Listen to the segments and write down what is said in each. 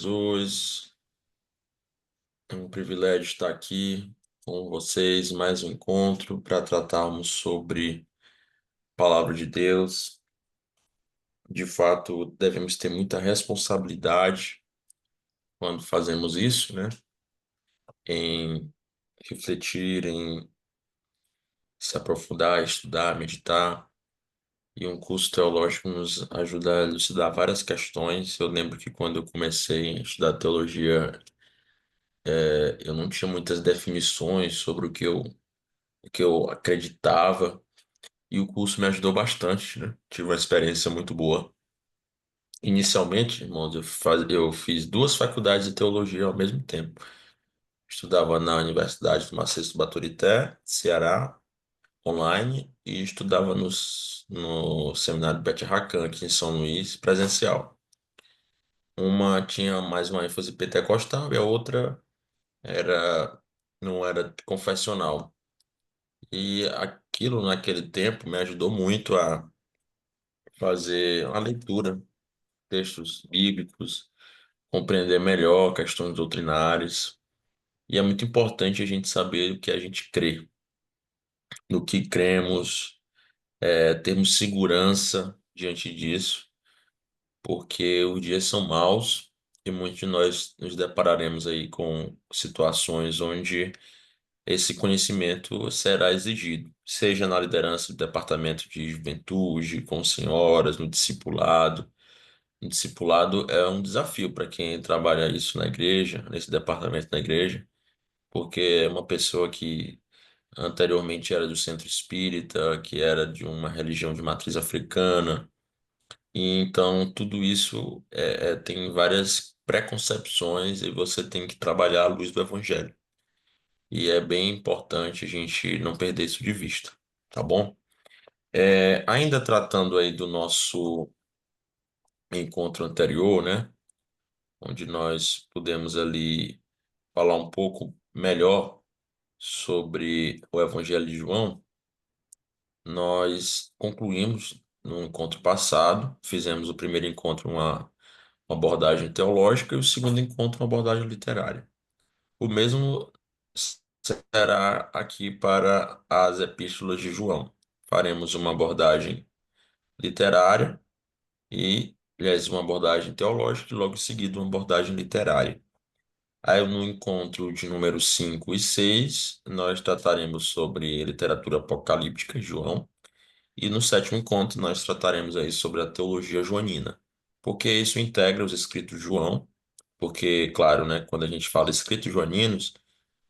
Jesus. É um privilégio estar aqui com vocês, mais um encontro para tratarmos sobre a palavra de Deus. De fato, devemos ter muita responsabilidade quando fazemos isso, né? Em refletir, em se aprofundar, estudar, meditar. E um curso teológico nos ajuda a elucidar várias questões. Eu lembro que quando eu comecei a estudar teologia, eu não tinha muitas definições sobre o que eu acreditava. E o curso me ajudou bastante, né? Tive uma experiência muito boa. Inicialmente, irmãos, eu fiz duas faculdades de teologia ao mesmo tempo. Estudava na Universidade do Macedo Baturité, Ceará, online, e estudava no Seminário Beth Racan, aqui em São Luís, presencial. Uma tinha mais uma ênfase pentecostal e a outra era, não era confessional. E aquilo, naquele tempo, me ajudou muito a fazer uma leitura textos bíblicos, compreender melhor questões doutrinárias. E é muito importante a gente saber o que a gente crê, no que cremos, termos segurança diante disso, porque os dias são maus e muitos de nós nos depararemos aí com situações onde esse conhecimento será exigido, seja na liderança do departamento de juventude, com senhoras, no discipulado. Um discipulado é um desafio para quem trabalha isso na igreja, nesse departamento da igreja, porque é uma pessoa que anteriormente era do centro espírita, que era de uma religião de matriz africana, e então tudo isso tem várias preconcepções e você tem que trabalhar à luz do evangelho. E é bem importante a gente não perder isso de vista, tá bom? Ainda tratando aí do nosso encontro anterior, né? Onde nós pudemos ali falar um pouco melhor sobre o Evangelho de João, nós concluímos no encontro passado, fizemos o primeiro encontro uma abordagem teológica e o segundo encontro uma abordagem literária. O mesmo será aqui para as epístolas de João. Faremos uma abordagem literária e, aliás, uma abordagem teológica e logo em seguida uma abordagem literária. Aí no encontro de número 5 e 6 nós trataremos sobre literatura apocalíptica, João, e no sétimo encontro nós trataremos aí sobre a teologia joanina, porque isso integra os escritos de João, porque, claro, né, quando a gente fala escritos joaninos,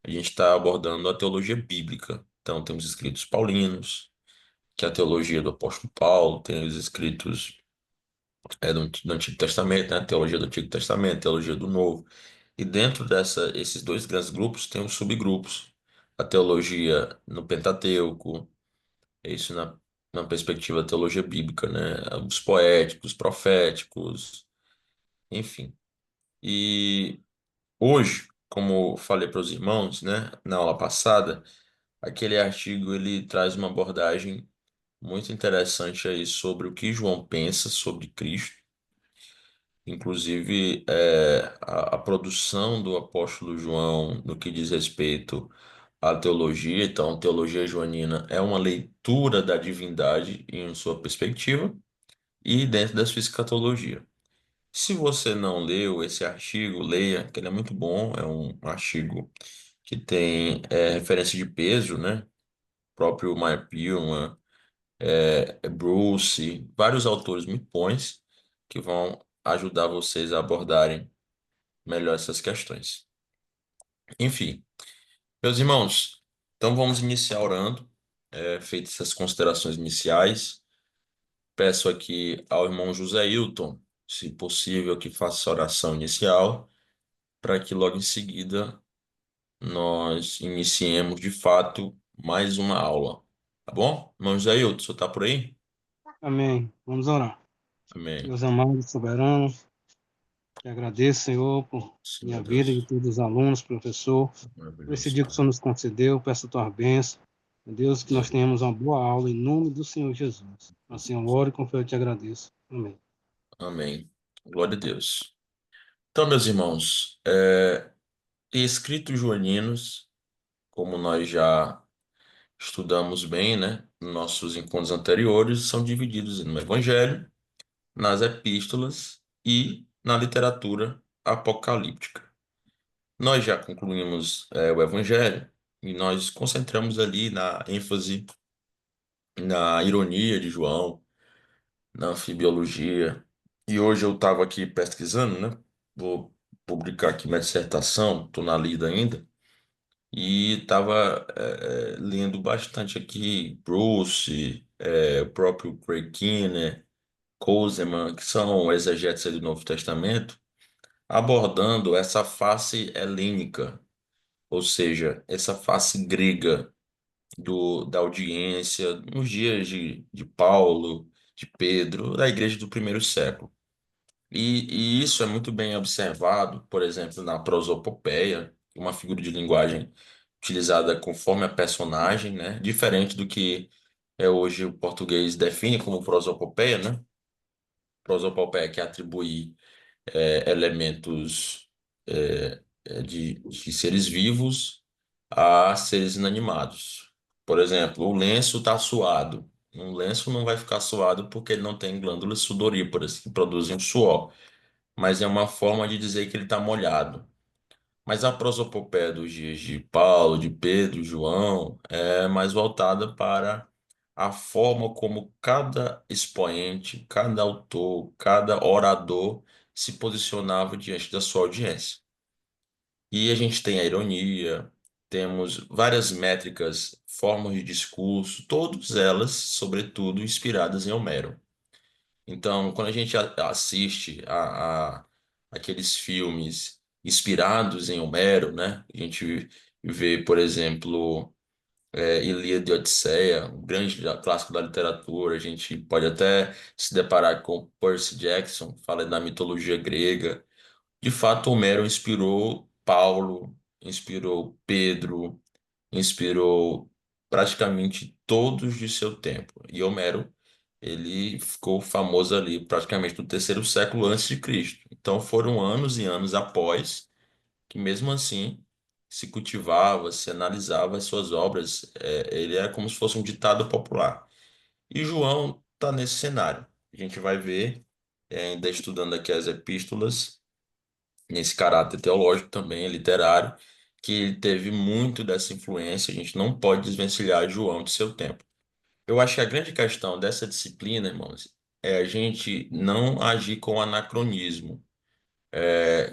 a gente está abordando a teologia bíblica. Então temos escritos paulinos, que é a teologia do apóstolo Paulo, tem os escritos do Antigo Testamento, né, a teologia do Antigo Testamento, a teologia do Novo. E dentro esses dois grandes grupos tem os subgrupos. A teologia no Pentateuco, isso na perspectiva da teologia bíblica, né? Os poéticos, proféticos, enfim. E hoje, como eu falei para os irmãos, né, na aula passada, aquele artigo ele traz uma abordagem muito interessante aí sobre o que João pensa sobre Cristo. Inclusive, a produção do apóstolo João no que diz respeito à teologia, então, a teologia joanina é uma leitura da divindade em sua perspectiva e dentro da sua escatologia. Se você não leu esse artigo, leia, que ele é muito bom, é um artigo que tem referência de peso, né? O próprio Meyer Pilman, Bruce, vários autores muito bons que vão ajudar vocês a abordarem melhor essas questões. Enfim, meus irmãos, então vamos iniciar orando, feitas essas considerações iniciais. Peço aqui ao irmão José Hilton, se possível, que faça essa oração inicial, para que logo em seguida nós iniciemos de fato mais uma aula. Tá bom? Irmão José Hilton, o senhor está por aí? Amém. Vamos orar. Amém. Deus amado e soberano, te agradeço, Senhor, por minha Senhor vida e de Deus, todos os alunos, professor, por esse maravilhoso dia que o Pai. Senhor nos concedeu. Peço a tua bênção. Deus, que nós Sim. tenhamos uma boa aula em nome do Senhor Jesus. Assim eu oro e com fé eu te agradeço. Amém. Amém. Glória a Deus. Então, meus irmãos, escritos joaninos, como nós já estudamos bem, né, nos nossos encontros anteriores, são divididos no Evangelho, nas epístolas e na literatura apocalíptica. Nós já concluímos, o Evangelho e nós concentramos ali na ênfase, na ironia de João, na anfibiologia. E hoje eu estava aqui pesquisando, né? Vou publicar aqui minha dissertação, estou na lida ainda. E estava lendo bastante aqui Bruce, o próprio Craig Keener, Cozeman, que são exegetas aí do Novo Testamento, abordando essa face helênica, ou seja, essa face grega da audiência nos dias de Paulo, de Pedro, da igreja do primeiro século. E isso é muito bem observado, por exemplo, na prosopopeia, uma figura de linguagem utilizada conforme a personagem, né? Diferente do que hoje o português define como prosopopeia, né? Prosopopeia que atribui elementos de seres vivos a seres inanimados. Por exemplo, o lenço está suado. Um lenço não vai ficar suado porque ele não tem glândulas sudoríparas que produzem suor, mas é uma forma de dizer que ele está molhado. Mas a prosopopeia dos dias de Paulo, de Pedro, João, é mais voltada para a forma como cada expoente, cada autor, cada orador se posicionava diante da sua audiência. E a gente tem a ironia, temos várias métricas, formas de discurso, todas elas, sobretudo, inspiradas em Homero. Então, quando a gente assiste a aqueles filmes inspirados em Homero, né? A gente vê, por exemplo, Ilíada e Odisseia, um grande clássico da literatura. A gente pode até se deparar com Percy Jackson, fala da mitologia grega. De fato, Homero inspirou Paulo, inspirou Pedro, inspirou praticamente todos de seu tempo. E Homero, ele ficou famoso ali praticamente no terceiro século antes de Cristo. Então foram anos e anos após que mesmo assim se cultivava, se analisava as suas obras. Ele era como se fosse um ditado popular. E João está nesse cenário. A gente vai ver, ainda estudando aqui as epístolas, nesse caráter teológico também, literário, que ele teve muito dessa influência. A gente não pode desvencilhar João de seu tempo. Eu acho que a grande questão dessa disciplina, irmãos, é a gente não agir com anacronismo,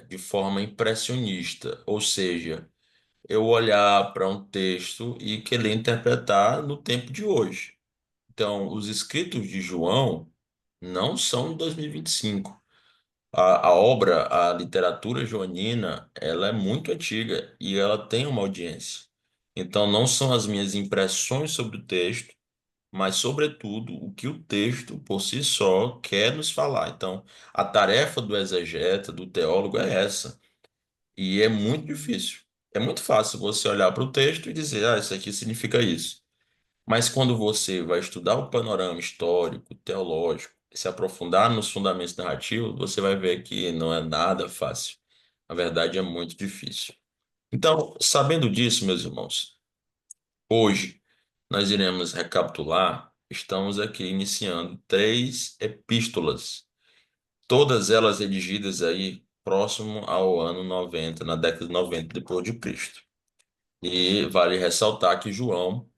de forma impressionista, ou seja, eu olhar para um texto e querer interpretar no tempo de hoje. Então, os escritos de João não são de 2025. A obra, a literatura joanina, ela é muito antiga e ela tem uma audiência. Então, não são as minhas impressões sobre o texto, mas, sobretudo, o que o texto por si só quer nos falar. Então, a tarefa do exegeta, do teólogo, é essa. E é muito difícil. É muito fácil você olhar para o texto e dizer, ah, isso aqui significa isso. Mas quando você vai estudar o panorama histórico, teológico, se aprofundar nos fundamentos narrativos, você vai ver que não é nada fácil. Na verdade, é muito difícil. Então, sabendo disso, meus irmãos, hoje nós iremos recapitular. Estamos aqui iniciando três epístolas, todas elas redigidas aí próximo ao ano 90, na década de 90 depois de Cristo. E vale ressaltar que João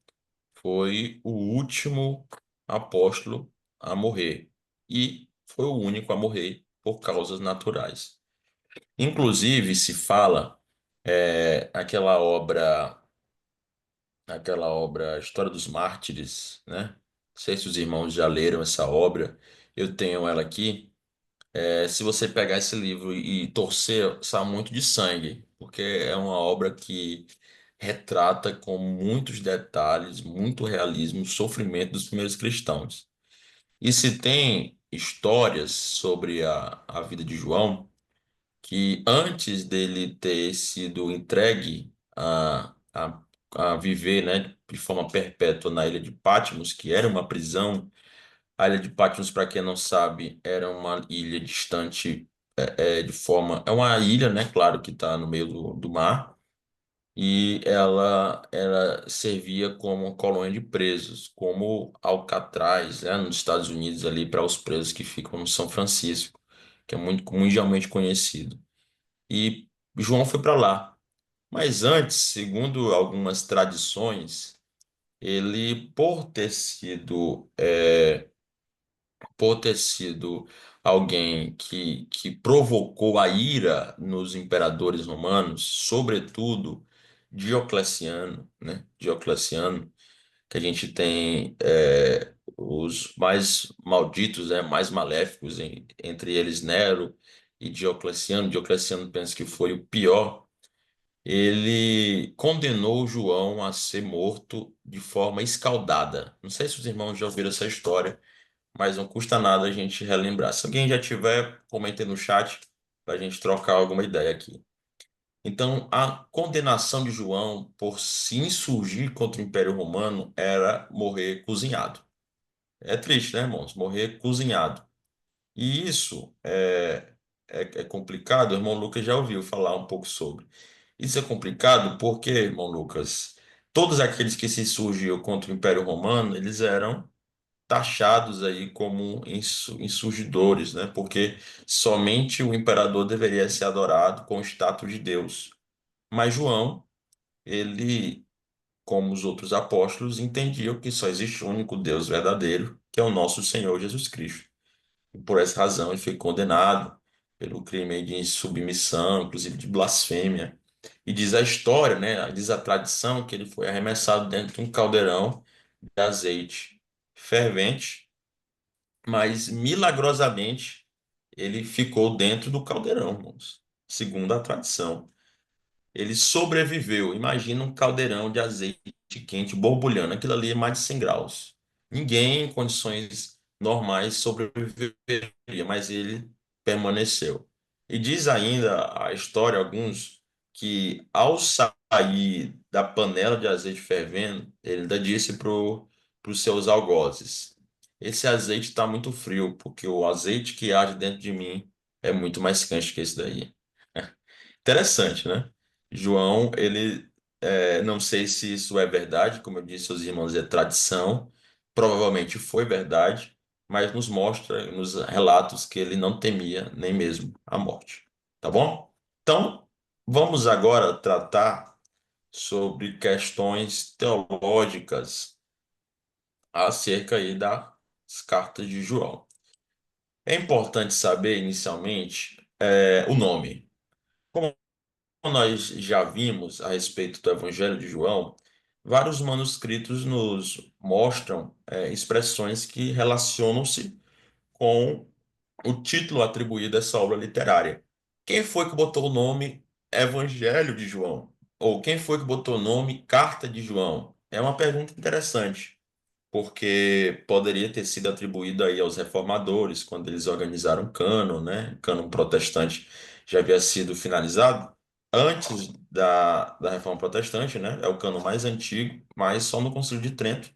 foi o último apóstolo a morrer e foi o único a morrer por causas naturais. Inclusive, se fala aquela obra História dos Mártires, né? Não sei se os irmãos já leram essa obra. Eu tenho ela aqui. Se você pegar esse livro e torcer, sai muito de sangue, porque é uma obra que retrata com muitos detalhes, muito realismo, o sofrimento dos primeiros cristãos. E se tem histórias sobre a vida de João, que antes dele ter sido entregue a viver, né, de forma perpétua na ilha de Patmos, que era uma prisão. A ilha de Patmos, para quem não sabe, era uma ilha distante, de forma. É uma ilha, né? Claro que está no meio do mar. E ela servia como colônia de presos, como Alcatraz, né, nos Estados Unidos, ali para os presos que ficam no São Francisco, que é muito mundialmente conhecido. E João foi para lá. Mas antes, segundo algumas tradições, ele, por ter sido alguém que provocou a ira nos imperadores romanos, sobretudo Diocleciano, né? Diocleciano, que a gente tem os mais malditos, né? Mais maléficos, entre eles Nero e Diocleciano. Diocleciano pensa que foi o pior. Ele condenou João a ser morto de forma escaldada. Não sei se os irmãos já ouviram essa história, mas não custa nada a gente relembrar. Se alguém já tiver, comente no chat para a gente trocar alguma ideia aqui. Então, a condenação de João por se insurgir contra o Império Romano era morrer cozinhado. É triste, né, irmãos? Morrer cozinhado. E isso é complicado. O irmão Lucas já ouviu falar um pouco sobre. Isso é complicado porque, irmão Lucas, todos aqueles que se insurgiam contra o Império Romano, eles eram taxados aí como insurgidores, né? Porque somente o imperador deveria ser adorado com o status de Deus. Mas João, ele, como os outros apóstolos, entendiam que só existe um único Deus verdadeiro, que é o nosso Senhor Jesus Cristo. E por essa razão ele foi condenado pelo crime de insubmissão, inclusive de blasfêmia. E diz a história, né? Diz a tradição que ele foi arremessado dentro de um caldeirão de azeite fervente, mas milagrosamente ele ficou dentro do caldeirão, irmãos, segundo a tradição. Ele sobreviveu. Imagina um caldeirão de azeite quente borbulhando. Aquilo ali é mais de 100 graus. Ninguém em condições normais sobreviveria, mas ele permaneceu. E diz ainda a história, alguns, que ao sair da panela de azeite fervendo, ele ainda disse para os seus algozes: esse azeite está muito frio, porque o azeite que arde dentro de mim é muito mais quente que esse daí. Interessante, né? João, não sei se isso é verdade, como eu disse aos irmãos, é tradição, provavelmente foi verdade, mas nos mostra nos relatos que ele não temia nem mesmo a morte. Tá bom? Então, vamos agora tratar sobre questões teológicas acerca aí das cartas de João. É importante saber, inicialmente, o nome. Como nós já vimos a respeito do Evangelho de João, vários manuscritos nos mostram expressões que relacionam-se com o título atribuído a essa obra literária. Quem foi que botou o nome Evangelho de João? Ou quem foi que botou o nome Carta de João? É uma pergunta interessante, porque poderia ter sido atribuído aí aos reformadores, quando eles organizaram o cânon, né? O cânon protestante já havia sido finalizado antes da Reforma Protestante, né? É o cânon mais antigo, mas só no Concílio de Trento,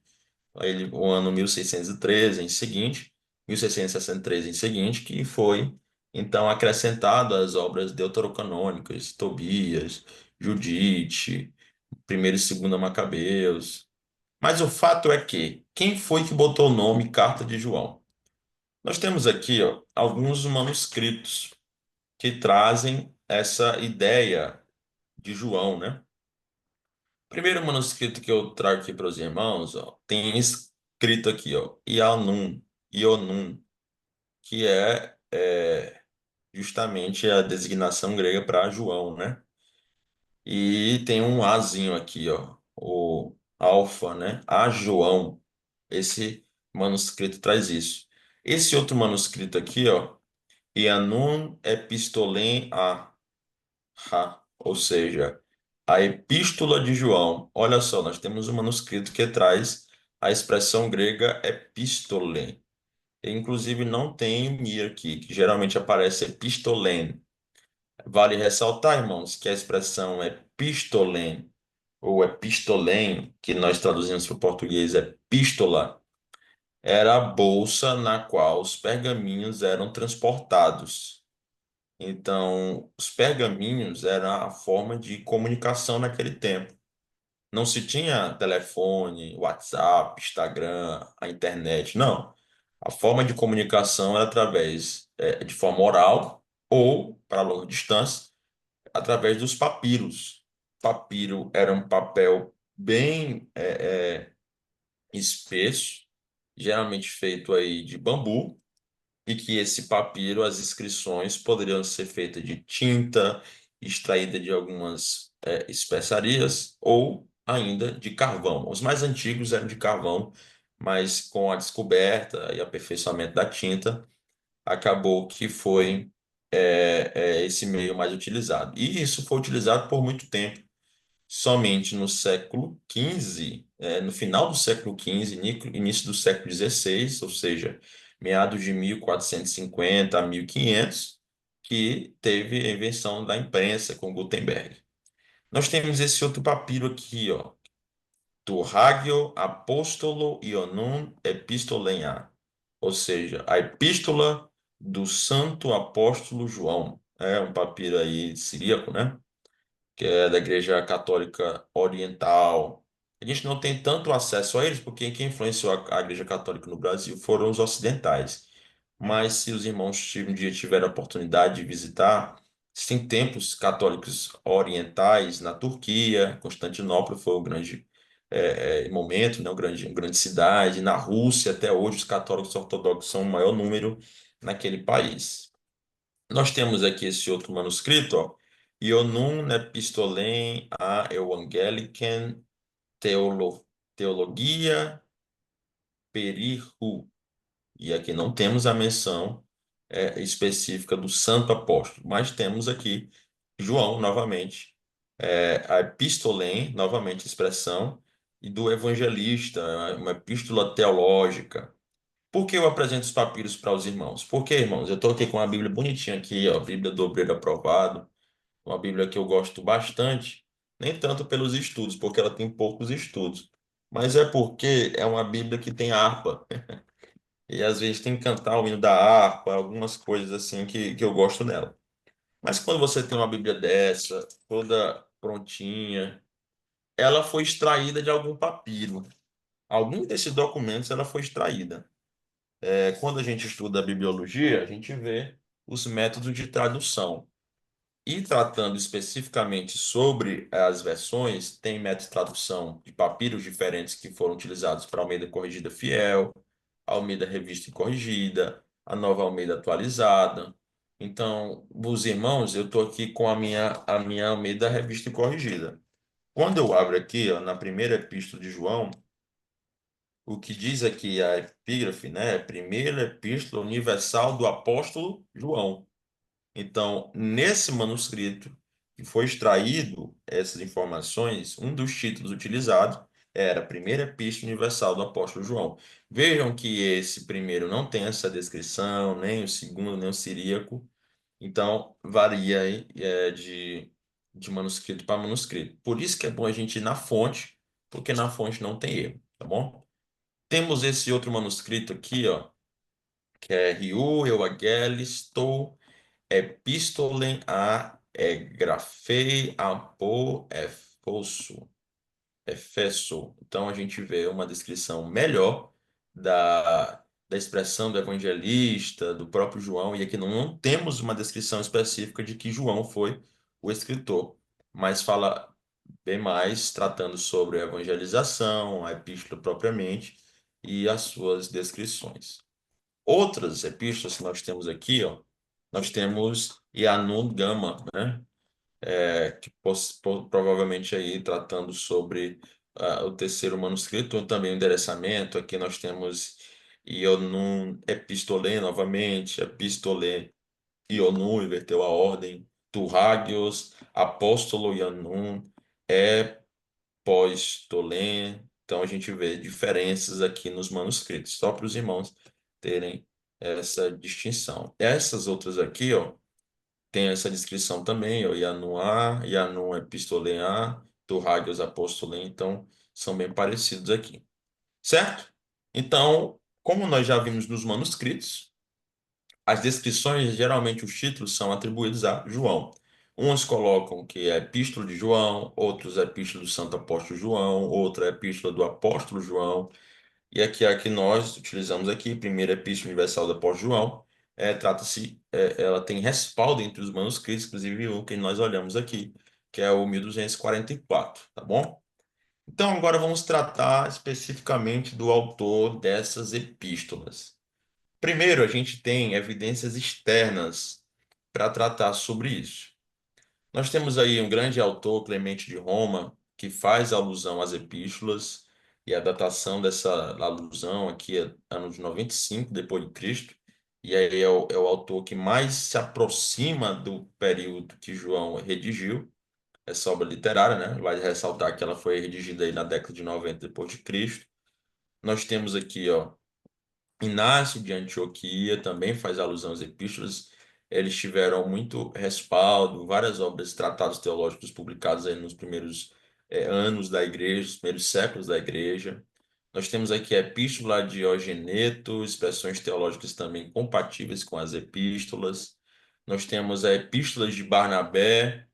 o ano 1613 em seguinte, 1663 em seguinte, que foi então acrescentado às obras deuterocanônicas, Tobias, Judite, primeiro e segundo Macabeus. Mas o fato é que, quem foi que botou o nome Carta de João? Nós temos aqui, ó, alguns manuscritos que trazem essa ideia de João, né? O primeiro manuscrito que eu trago aqui para os irmãos, ó, tem escrito aqui, ó, Ianum, Ionum, que é justamente a designação grega para João, né? E tem um Azinho aqui, ó, o alfa, né? A João. Esse manuscrito traz isso. Esse outro manuscrito aqui, ó, Ianun Epistolem ou seja, a Epístola de João. Olha só, nós temos um manuscrito que traz a expressão grega epistole. Inclusive não tem o mi aqui, que geralmente aparece epistolen. Vale ressaltar, irmãos, que a expressão epistolen ou epistolem, que nós traduzimos para o português epístola, era a bolsa na qual os pergaminhos eram transportados. Então, os pergaminhos eram a forma de comunicação naquele tempo. Não se tinha telefone, WhatsApp, Instagram, a internet, não. A forma de comunicação era através, de forma oral ou, para longa distância, através dos papiros. Papiro era um papel bem espesso, geralmente feito aí de bambu, e que esse papiro, as inscrições poderiam ser feitas de tinta, extraída de algumas especiarias, ou ainda de carvão. Os mais antigos eram de carvão, mas com a descoberta e aperfeiçoamento da tinta, acabou que foi esse meio mais utilizado. E isso foi utilizado por muito tempo. Somente no século XV, no final do século XV, início do século XVI, ou seja, meados de 1450 a 1500, que teve a invenção da imprensa com Gutenberg. Nós temos esse outro papiro aqui, ó, do Hagio Apostolo Ionum Epistolenia, ou seja, a epístola do Santo Apóstolo João. É um papiro aí siríaco, né? Que é da Igreja Católica Oriental. A gente não tem tanto acesso a eles, porque quem influenciou a Igreja Católica no Brasil foram os ocidentais. Mas se os irmãos um dia tiverem a oportunidade de visitar, existem templos católicos orientais na Turquia, Constantinopla foi um grande momento, né, uma grande cidade. Na Rússia, até hoje, os católicos ortodoxos são o maior número naquele país. Nós temos aqui esse outro manuscrito, ó, Ionum Epistolem a Evangeliken Theologia Perihu. E aqui não temos a menção específica do santo apóstolo, mas temos aqui João, novamente, a epistolém, novamente a expressão, e do evangelista, uma epístola teológica. Por que eu apresento os papiros para os irmãos? Porque, irmãos, eu estou aqui com a Bíblia bonitinha aqui, ó, a Bíblia do Obreiro Aprovado, uma Bíblia que eu gosto bastante, nem tanto pelos estudos, porque ela tem poucos estudos, mas é porque é uma Bíblia que tem harpa, e às vezes tem que cantar o hino da harpa, algumas coisas assim que eu gosto nela. Mas quando você tem uma Bíblia dessa, toda prontinha, ela foi extraída de algum papiro. Algum desses documentos ela foi extraída. Quando a gente estuda a bibliologia, a gente vê os métodos de tradução. E tratando especificamente sobre as versões, tem método de tradução de papiros diferentes que foram utilizados para Almeida Corrigida Fiel, Almeida Revista e Corrigida, a Nova Almeida Atualizada. Então, os irmãos, eu estou aqui com a minha Almeida Revista e Corrigida. Quando eu abro aqui, ó, na primeira epístola de João, o que diz aqui a epígrafe, né, é Primeira Epístola Universal do Apóstolo João. Então, nesse manuscrito que foi extraído essas informações, um dos títulos utilizados era a Primeira Epístola Universal do Apóstolo João. Vejam que esse primeiro não tem essa descrição, nem o segundo, nem o siríaco. Então, varia aí, de manuscrito para manuscrito. Por isso que é bom a gente ir na fonte, porque na fonte não tem erro, tá bom? Temos esse outro manuscrito aqui, ó, que é Riu Euagelistou Epístolem a Grafei apo Efeso. Então a gente vê uma descrição melhor da expressão do evangelista, do próprio João, e aqui não temos uma descrição específica de que João foi o escritor, mas fala bem mais tratando sobre a evangelização, a epístola propriamente e as suas descrições. Outras epístolas que nós temos aqui, ó, nós temos Yanun Gama, né? Que provavelmente aí tratando sobre o terceiro manuscrito, ou também o endereçamento. Aqui nós temos Ionum Epistolê novamente, Epistolê Ionum, inverteu a ordem, Turragios, Apóstolo Ionum, Epóstolê. Então a gente vê diferenças aqui nos manuscritos, só para os irmãos terem essa distinção. Essas outras aqui, ó, tem essa descrição também, ó, Yanuá, Yanum Epistoleá, Turrágios Apostolém, então são bem parecidos aqui, certo? Então, como nós já vimos nos manuscritos, as descrições, geralmente os títulos são atribuídos a João. Uns colocam que é Epístola de João, outros é Epístola do Santo Apóstolo João, outra é Epístola do Apóstolo João. E aqui a que nós utilizamos aqui, Primeira Epístola Universal do Apóstolo João, trata-se, ela tem respaldo entre os manuscritos, inclusive o que nós olhamos aqui, que é o 1244, tá bom? Então agora vamos tratar especificamente do autor dessas epístolas. Primeiro, a gente tem evidências externas para tratar sobre isso. Nós temos aí um grande autor, Clemente de Roma, que faz alusão às epístolas, e a datação dessa alusão aqui é ano de 95 depois de Cristo, e aí é o autor que mais se aproxima do período que João redigiu, essa obra literária, né? Vale ressaltar que ela foi redigida aí na década de 90 depois de Cristo. Nós temos aqui, ó, Inácio de Antioquia também faz alusão às epístolas. Eles tiveram muito respaldo, várias obras, tratados teológicos publicados aí nos primeiros anos da igreja, os primeiros séculos da igreja. Nós temos aqui a Epístola de Diogneto, expressões teológicas também compatíveis com as epístolas. Nós temos a Epístola de Barnabé,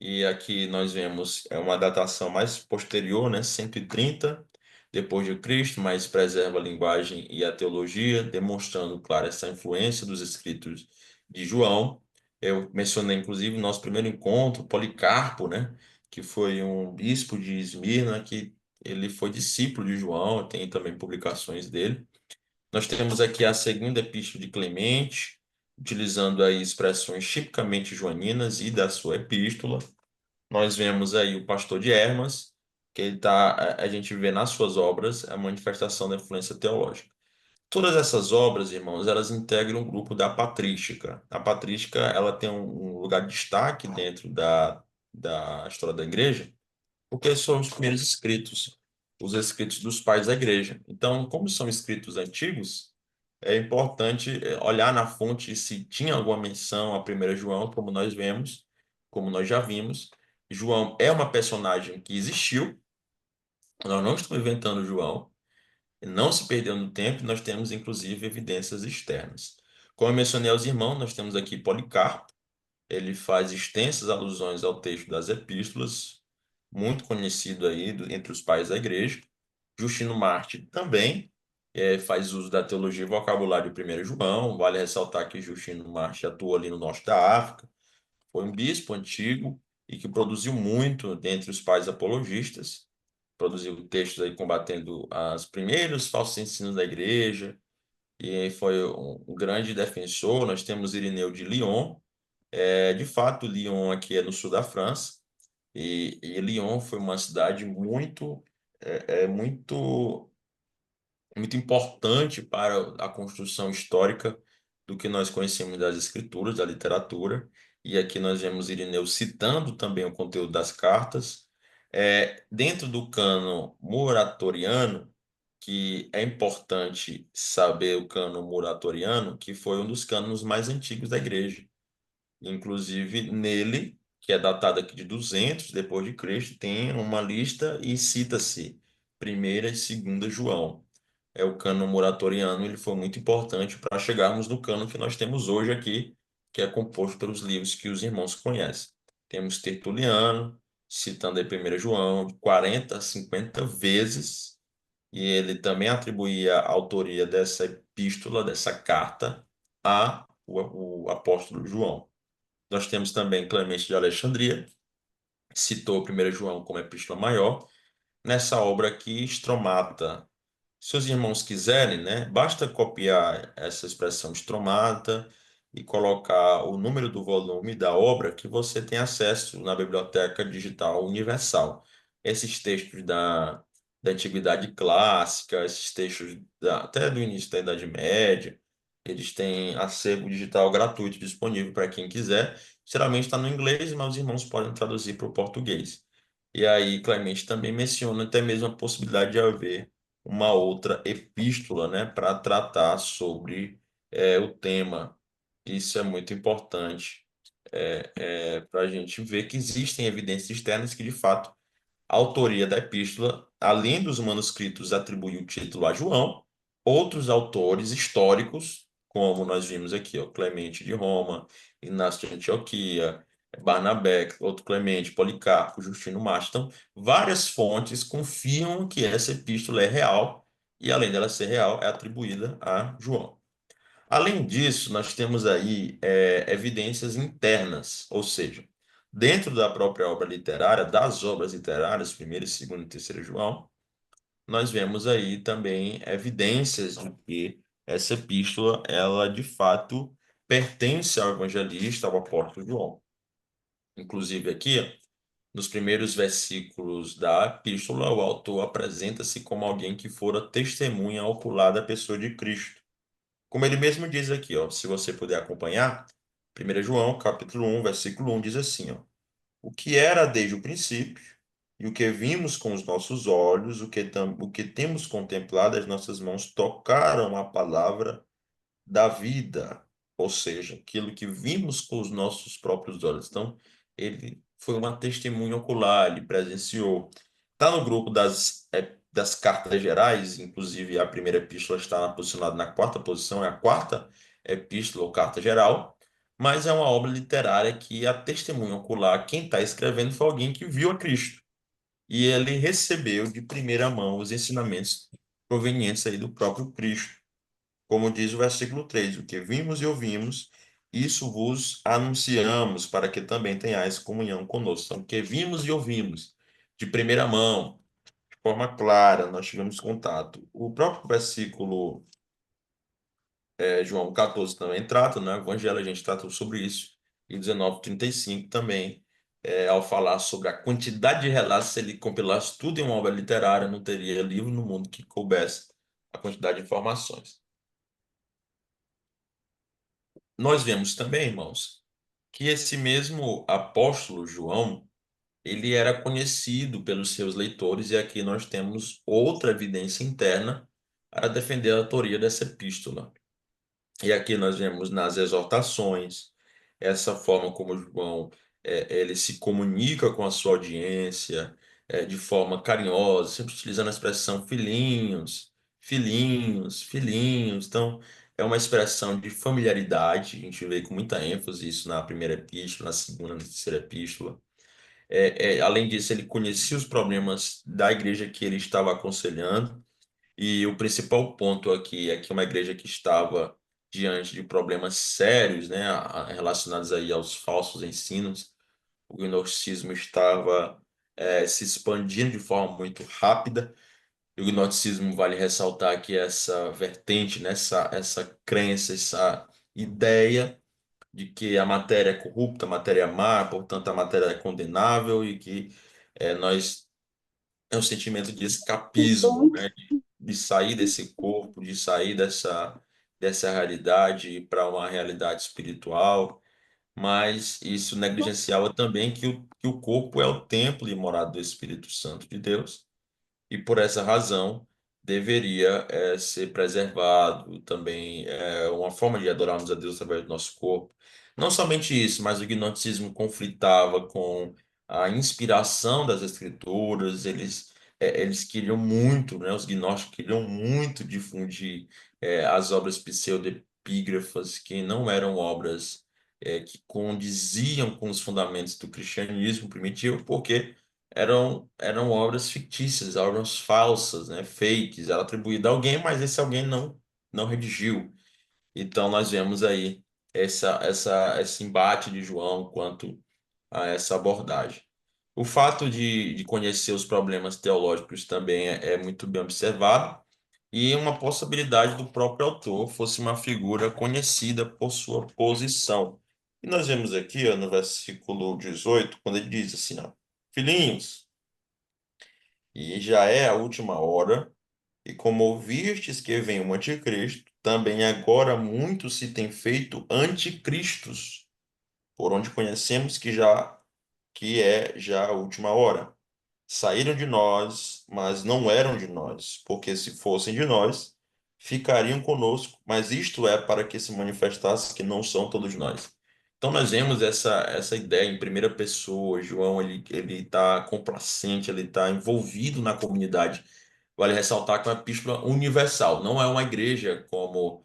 e aqui nós vemos uma datação mais posterior, né, 130 depois de Cristo, mas preserva a linguagem e a teologia, demonstrando, claro, essa influência dos escritos de João. Eu mencionei, inclusive, no nosso primeiro encontro, Policarpo, né, que foi um bispo de Esmirna, que ele foi discípulo de João, tem também publicações dele. Nós temos aqui a segunda epístola de Clemente, utilizando aí expressões tipicamente joaninas e da sua epístola. Nós vemos aí o pastor de Hermas, que ele tá, a gente vê nas suas obras a manifestação da influência teológica. Todas essas obras, irmãos, elas integram o grupo da patrística. A patrística, ela tem um lugar de destaque dentro da história da igreja, porque são os primeiros escritos, os escritos dos pais da igreja. Então, como são escritos antigos, é importante olhar na fonte se tinha alguma menção a 1 João, como nós vemos, como nós já vimos. João é uma personagem que existiu, nós não estamos inventando João, não se perdeu no tempo, nós temos inclusive evidências externas. Como eu mencionei aos irmãos, nós temos aqui Policarpo, ele faz extensas alusões ao texto das epístolas, muito conhecido aí entre os pais da igreja. Justino Marte também faz uso da teologia e vocabulário de 1 João. Vale ressaltar que Justino Marte atuou ali no norte da África, foi um bispo antigo e que produziu muito dentre os pais apologistas. Produziu textos aí combatendo os primeiros falsos ensinos da igreja e foi um grande defensor. Nós temos Irineu de Lyon. De fato, Lyon aqui é no sul da França e Lyon foi uma cidade muito muito importante para a construção histórica do que nós conhecemos das escrituras, da literatura. E aqui nós vemos Irineu citando também o conteúdo das cartas. Dentro do cânon muratoriano, que é importante saber o cânon muratoriano, que foi um dos cânones mais antigos da igreja. Inclusive, nele, que é datado aqui de 200 depois de Cristo, tem uma lista e cita-se primeira e segunda João. É o cânon muratoriano, ele foi muito importante para chegarmos no cânon que nós temos hoje aqui, que é composto pelos livros que os irmãos conhecem. Temos Tertuliano, citando aí 1 João, de 40 a 50 vezes, e ele também atribuía a autoria dessa epístola, dessa carta, o apóstolo João. Nós temos também Clemente de Alexandria, citou 1 João como epístola maior. Nessa obra aqui, Estromata. Se os irmãos quiserem, né, basta copiar essa expressão estromata e colocar o número do volume da obra que você tem acesso na Biblioteca Digital Universal. Esses textos da Antiguidade Clássica, esses textos até do início da Idade Média, eles têm acervo digital gratuito disponível para quem quiser. Geralmente está no inglês, mas os irmãos podem traduzir para o português. E aí, Clemente também menciona até mesmo a possibilidade de haver uma outra epístola, né, para tratar sobre o tema. Isso é muito importante para a gente ver que existem evidências externas que, de fato, a autoria da epístola, além dos manuscritos, atribui o título a João, outros autores históricos como nós vimos aqui, ó, Clemente de Roma, Inácio de Antioquia, Barnabé, outro Clemente, Policarpo, Justino Mártir. Então, várias fontes confiam que essa epístola é real e, além dela ser real, é atribuída a João. Além disso, nós temos aí evidências internas, ou seja, dentro da própria obra literária, das obras literárias, primeiro, segundo e terceiro João, nós vemos aí também evidências de que essa epístola, ela de fato pertence ao evangelista, ao apóstolo João. Inclusive aqui, nos primeiros versículos da epístola, o autor apresenta-se como alguém que fora testemunha ocular da pessoa de Cristo. Como ele mesmo diz aqui, ó, se você puder acompanhar, 1 João, capítulo 1, versículo 1 diz assim, ó: o que era desde o princípio, e o que vimos com os nossos olhos, o que temos contemplado, as nossas mãos tocaram a palavra da vida, ou seja, aquilo que vimos com os nossos próprios olhos. Então, ele foi uma testemunha ocular, ele presenciou. Está no grupo das cartas gerais, inclusive a primeira epístola está posicionada na quarta posição, é a quarta epístola ou carta geral, mas é uma obra literária que a testemunha ocular, quem está escrevendo foi alguém que viu a Cristo. E ele recebeu de primeira mão os ensinamentos provenientes aí do próprio Cristo. Como diz o versículo 3: o que vimos e ouvimos, isso vos anunciamos, para que também tenhais comunhão conosco. Então, o que vimos e ouvimos, de primeira mão, de forma clara, nós tivemos contato. O próprio versículo João 14 também trata, né? O Evangelho a gente trata sobre isso. E 19:35 também, ao falar sobre a quantidade de relatos, se ele compilasse tudo em uma obra literária, não teria livro no mundo que coubesse a quantidade de informações. Nós vemos também, irmãos, que esse mesmo apóstolo João, ele era conhecido pelos seus leitores, e aqui nós temos outra evidência interna para defender a autoria dessa epístola. E aqui nós vemos nas exortações, essa forma como João ele se comunica com a sua audiência de forma carinhosa, sempre utilizando a expressão filhinhos, filhinhos, filhinhos. Então, é uma expressão de familiaridade, a gente vê com muita ênfase isso na primeira epístola, na segunda, na terceira epístola. Além disso, ele conhecia os problemas da igreja que ele estava aconselhando, e o principal ponto aqui é que uma igreja que estava diante de problemas sérios, né, relacionados aí aos falsos ensinos, o gnosticismo estava se expandindo de forma muito rápida. E o gnosticismo, vale ressaltar que essa vertente, né, essa crença, essa ideia de que a matéria é corrupta, a matéria é má, portanto a matéria é condenável, e que nós é um sentimento de escapismo, né? De sair desse corpo, de sair dessa realidade para uma realidade espiritual, mas isso negligenciava também que o corpo é o templo e morada do Espírito Santo de Deus, e por essa razão deveria ser preservado também, uma forma de adorarmos a Deus através do nosso corpo. Não somente isso, mas o gnosticismo conflitava com a inspiração das Escrituras. Eles queriam muito, né, os gnósticos queriam muito difundir as obras pseudoepígrafas, que não eram obras que condiziam com os fundamentos do cristianismo primitivo, porque eram obras fictícias, obras falsas, né, fakes, era atribuída a alguém, mas esse alguém não redigiu. Então nós vemos aí esse embate de João quanto a essa abordagem. O fato de conhecer os problemas teológicos também é muito bem observado, e uma possibilidade do próprio autor fosse uma figura conhecida por sua posição. E nós vemos aqui, ó, no versículo 18, quando ele diz assim, ó: filhinhos, e já é a última hora, e como ouvistes que vem o anticristo, também agora muitos se têm feito anticristos, por onde conhecemos que é já a última hora. Saíram de nós, mas não eram de nós, porque se fossem de nós, ficariam conosco, mas isto é para que se manifestasse que não são todos nós. Então nós vemos essa ideia em primeira pessoa. João ele está complacente, ele está envolvido na comunidade. Vale ressaltar que é uma epístola universal, não é uma igreja como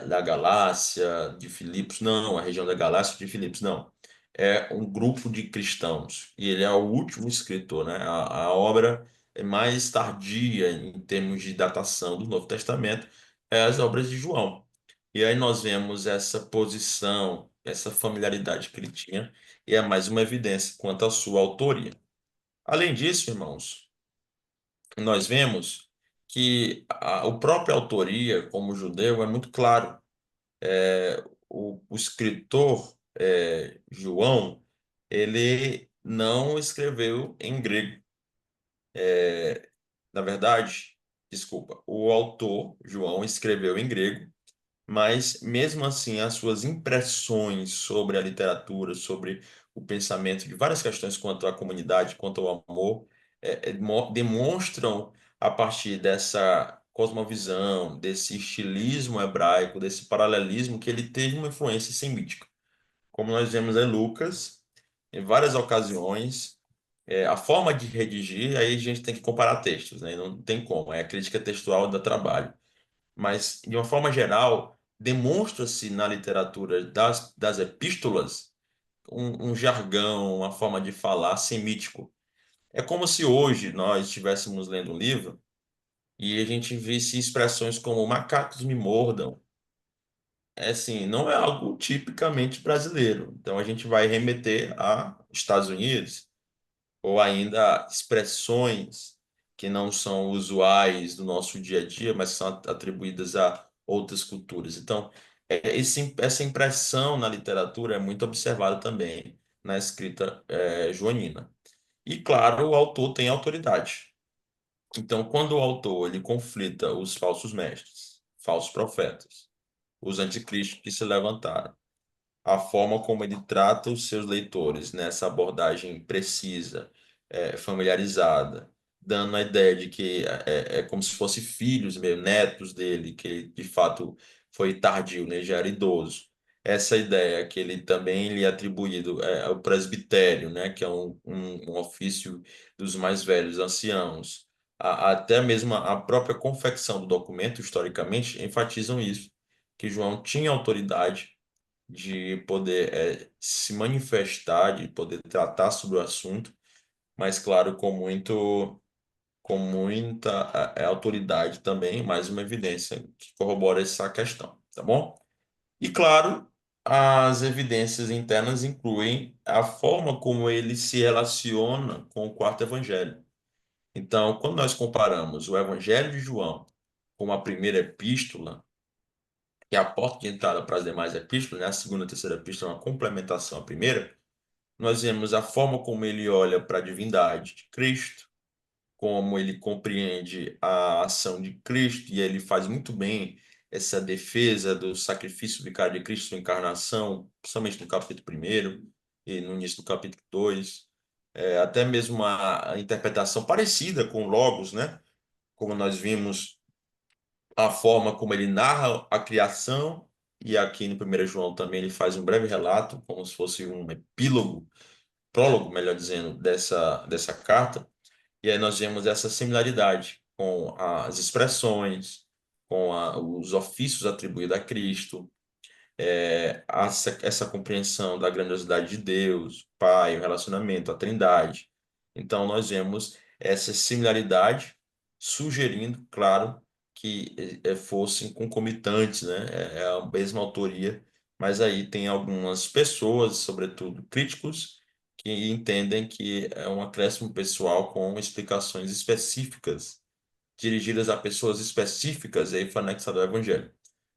da Galácia, de Filipos, não, a região da Galácia de Filipos, não. É um grupo de cristãos. E ele é o último escritor, né? A obra é mais tardia em termos de datação do Novo Testamento, é as obras de João. E aí nós vemos essa posição, essa familiaridade que ele tinha, e é mais uma evidência quanto à sua autoria. Além disso, irmãos, nós vemos que o própria autoria, como judeu, é muito claro. O escritor João, ele não escreveu em grego. Na verdade, desculpa, o autor, João, escreveu em grego, mas mesmo assim as suas impressões sobre a literatura, sobre o pensamento de várias questões quanto à comunidade, quanto ao amor, demonstram a partir dessa cosmovisão, desse estilismo hebraico, desse paralelismo que ele teve uma influência semítica. Como nós vemos em Lucas, em várias ocasiões, a forma de redigir, aí a gente tem que comparar textos, né? Não tem como, a crítica textual dá trabalho. Mas, de uma forma geral, demonstra-se na literatura das epístolas um jargão, uma forma de falar semítico. É como se hoje nós estivéssemos lendo um livro e a gente visse expressões como macacos me mordam. É assim, não é algo tipicamente brasileiro. Então a gente vai remeter a Estados Unidos ou ainda expressões que não são usuais do nosso dia a dia, mas são atribuídas a outras culturas. Então, essa impressão na literatura é muito observada também na escrita joanina. E, claro, o autor tem autoridade. Então, quando o autor ele conflita os falsos mestres, falsos profetas, os anticristos que se levantaram, a forma como ele trata os seus leitores nessa abordagem precisa, familiarizada, dando a ideia de que é como se fossem filhos mesmo, netos dele, que ele, de fato foi tardio, né, já era idoso. Essa ideia que ele também lhe é atribuído ao presbitério, né, que é um ofício dos mais velhos anciãos. Até mesmo a própria confecção do documento, historicamente, enfatizam isso, que João tinha autoridade de poder se manifestar, de poder tratar sobre o assunto, mas claro, com muita autoridade também, mais uma evidência que corrobora essa questão, tá bom? E claro, as evidências internas incluem a forma como ele se relaciona com o quarto evangelho. Então, quando nós comparamos o Evangelho de João com a primeira epístola, que é a porta de entrada para as demais epístolas, né? A segunda e a terceira epístola é uma complementação à primeira, nós vemos a forma como ele olha para a divindade de Cristo, como ele compreende a ação de Cristo, e ele faz muito bem essa defesa do sacrifício vicário de Cristo, sua encarnação, principalmente no capítulo 1 e no início do capítulo 2. Até mesmo a interpretação parecida com Logos, né? Como nós vimos a forma como ele narra a criação, e aqui no 1 João também ele faz um breve relato, como se fosse um epílogo, prólogo, melhor dizendo, dessa carta. E aí nós vemos essa similaridade com as expressões, com os ofícios atribuídos a Cristo, essa compreensão da grandiosidade de Deus, Pai, o relacionamento, a Trindade. Então, nós vemos essa similaridade, sugerindo, claro, que fossem concomitantes, né? É a mesma autoria, mas aí tem algumas pessoas, sobretudo críticos, que entendem que é um acréscimo pessoal com explicações específicas, dirigidas a pessoas específicas, e aí foi anexado ao Evangelho.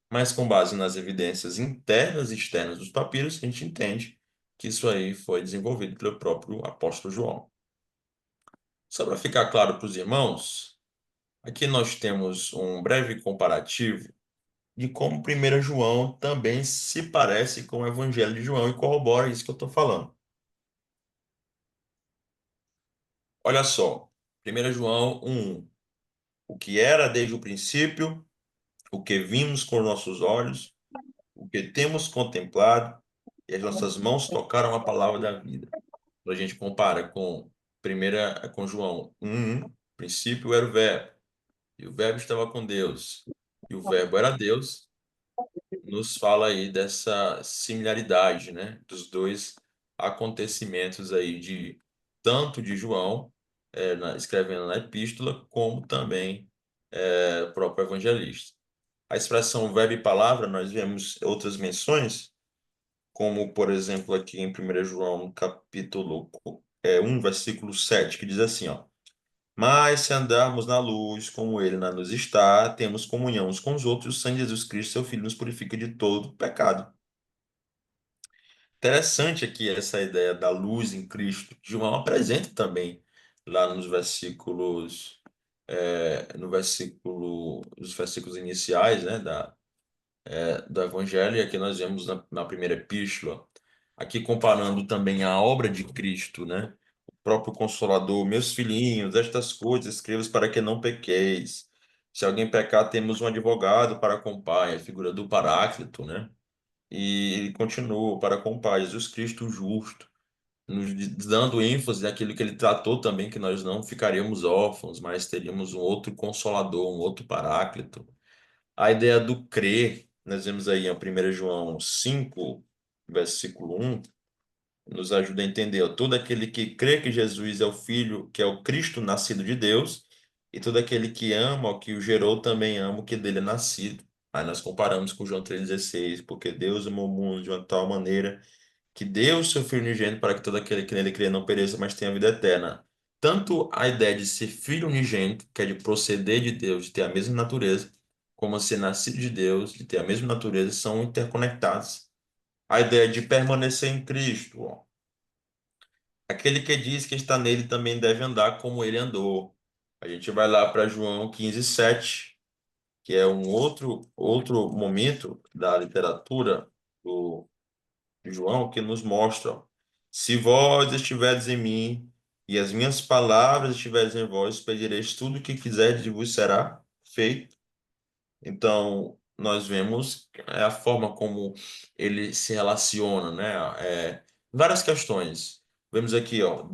Mas com base nas evidências internas e externas dos papiros, a gente entende que isso aí foi desenvolvido pelo próprio apóstolo João. Só para ficar claro para os irmãos, aqui nós temos um breve comparativo de como 1 João também se parece com o Evangelho de João e corrobora isso que eu estou falando. Olha só, 1 João 1, o que era desde o princípio, o que vimos com nossos olhos, o que temos contemplado e as nossas mãos tocaram a palavra da vida. Quando a gente compara com João 1, no princípio era o verbo, e o verbo estava com Deus, e o verbo era Deus, nos fala aí dessa similaridade, né, dos dois acontecimentos aí de tanto de João escrevendo na epístola, como também o próprio evangelista. A expressão verbo e palavra, nós vemos outras menções, como por exemplo aqui em 1 João capítulo 1, versículo 7, que diz assim, ó: mas se andarmos na luz, como ele na luz está, temos comunhão uns com os outros, e o sangue de Jesus Cristo, seu Filho, nos purifica de todo pecado. Interessante aqui essa ideia da luz em Cristo. João apresenta também lá nos versículos, no versículo, os versículos iniciais, né, do Evangelho, e aqui nós vemos na primeira epístola, aqui comparando também a obra de Cristo, né? O próprio Consolador, meus filhinhos, estas coisas escrevo para que não pequeis. Se alguém pecar, temos um advogado para com o Pai, a figura do Paráclito, né? E ele continua para com o Pai, Jesus Cristo justo, nos dando ênfase naquilo que ele tratou também, que nós não ficaríamos órfãos, mas teríamos um outro Consolador, um outro Paráclito. A ideia do crer, nós vemos aí em 1 João 5, versículo 1, nos ajuda a entender, ó, todo aquele que crê que Jesus é o Filho, que é o Cristo nascido de Deus, e todo aquele que ama o que o gerou também ama o que dele é nascido. Aí nós comparamos com João 3,16, porque Deus amou o mundo de uma tal maneira que deu o seu Filho unigênito para que todo aquele que nele crê não pereça, mas tenha vida eterna. Tanto a ideia de ser filho unigênito, que é de proceder de Deus, de ter a mesma natureza, como ser nascido de Deus, de ter a mesma natureza, são interconectados. A ideia de permanecer em Cristo, ó. Aquele que diz que está nele também deve andar como ele andou. A gente vai lá para João 15:7, que é um outro momento da literatura João, que nos mostra: se vós estiverdes em mim e as minhas palavras estiverem em vós, pedireis tudo o que quiserdes e vos será feito. Então, nós vemos a forma como ele se relaciona, né? Várias questões. Vemos aqui, ó,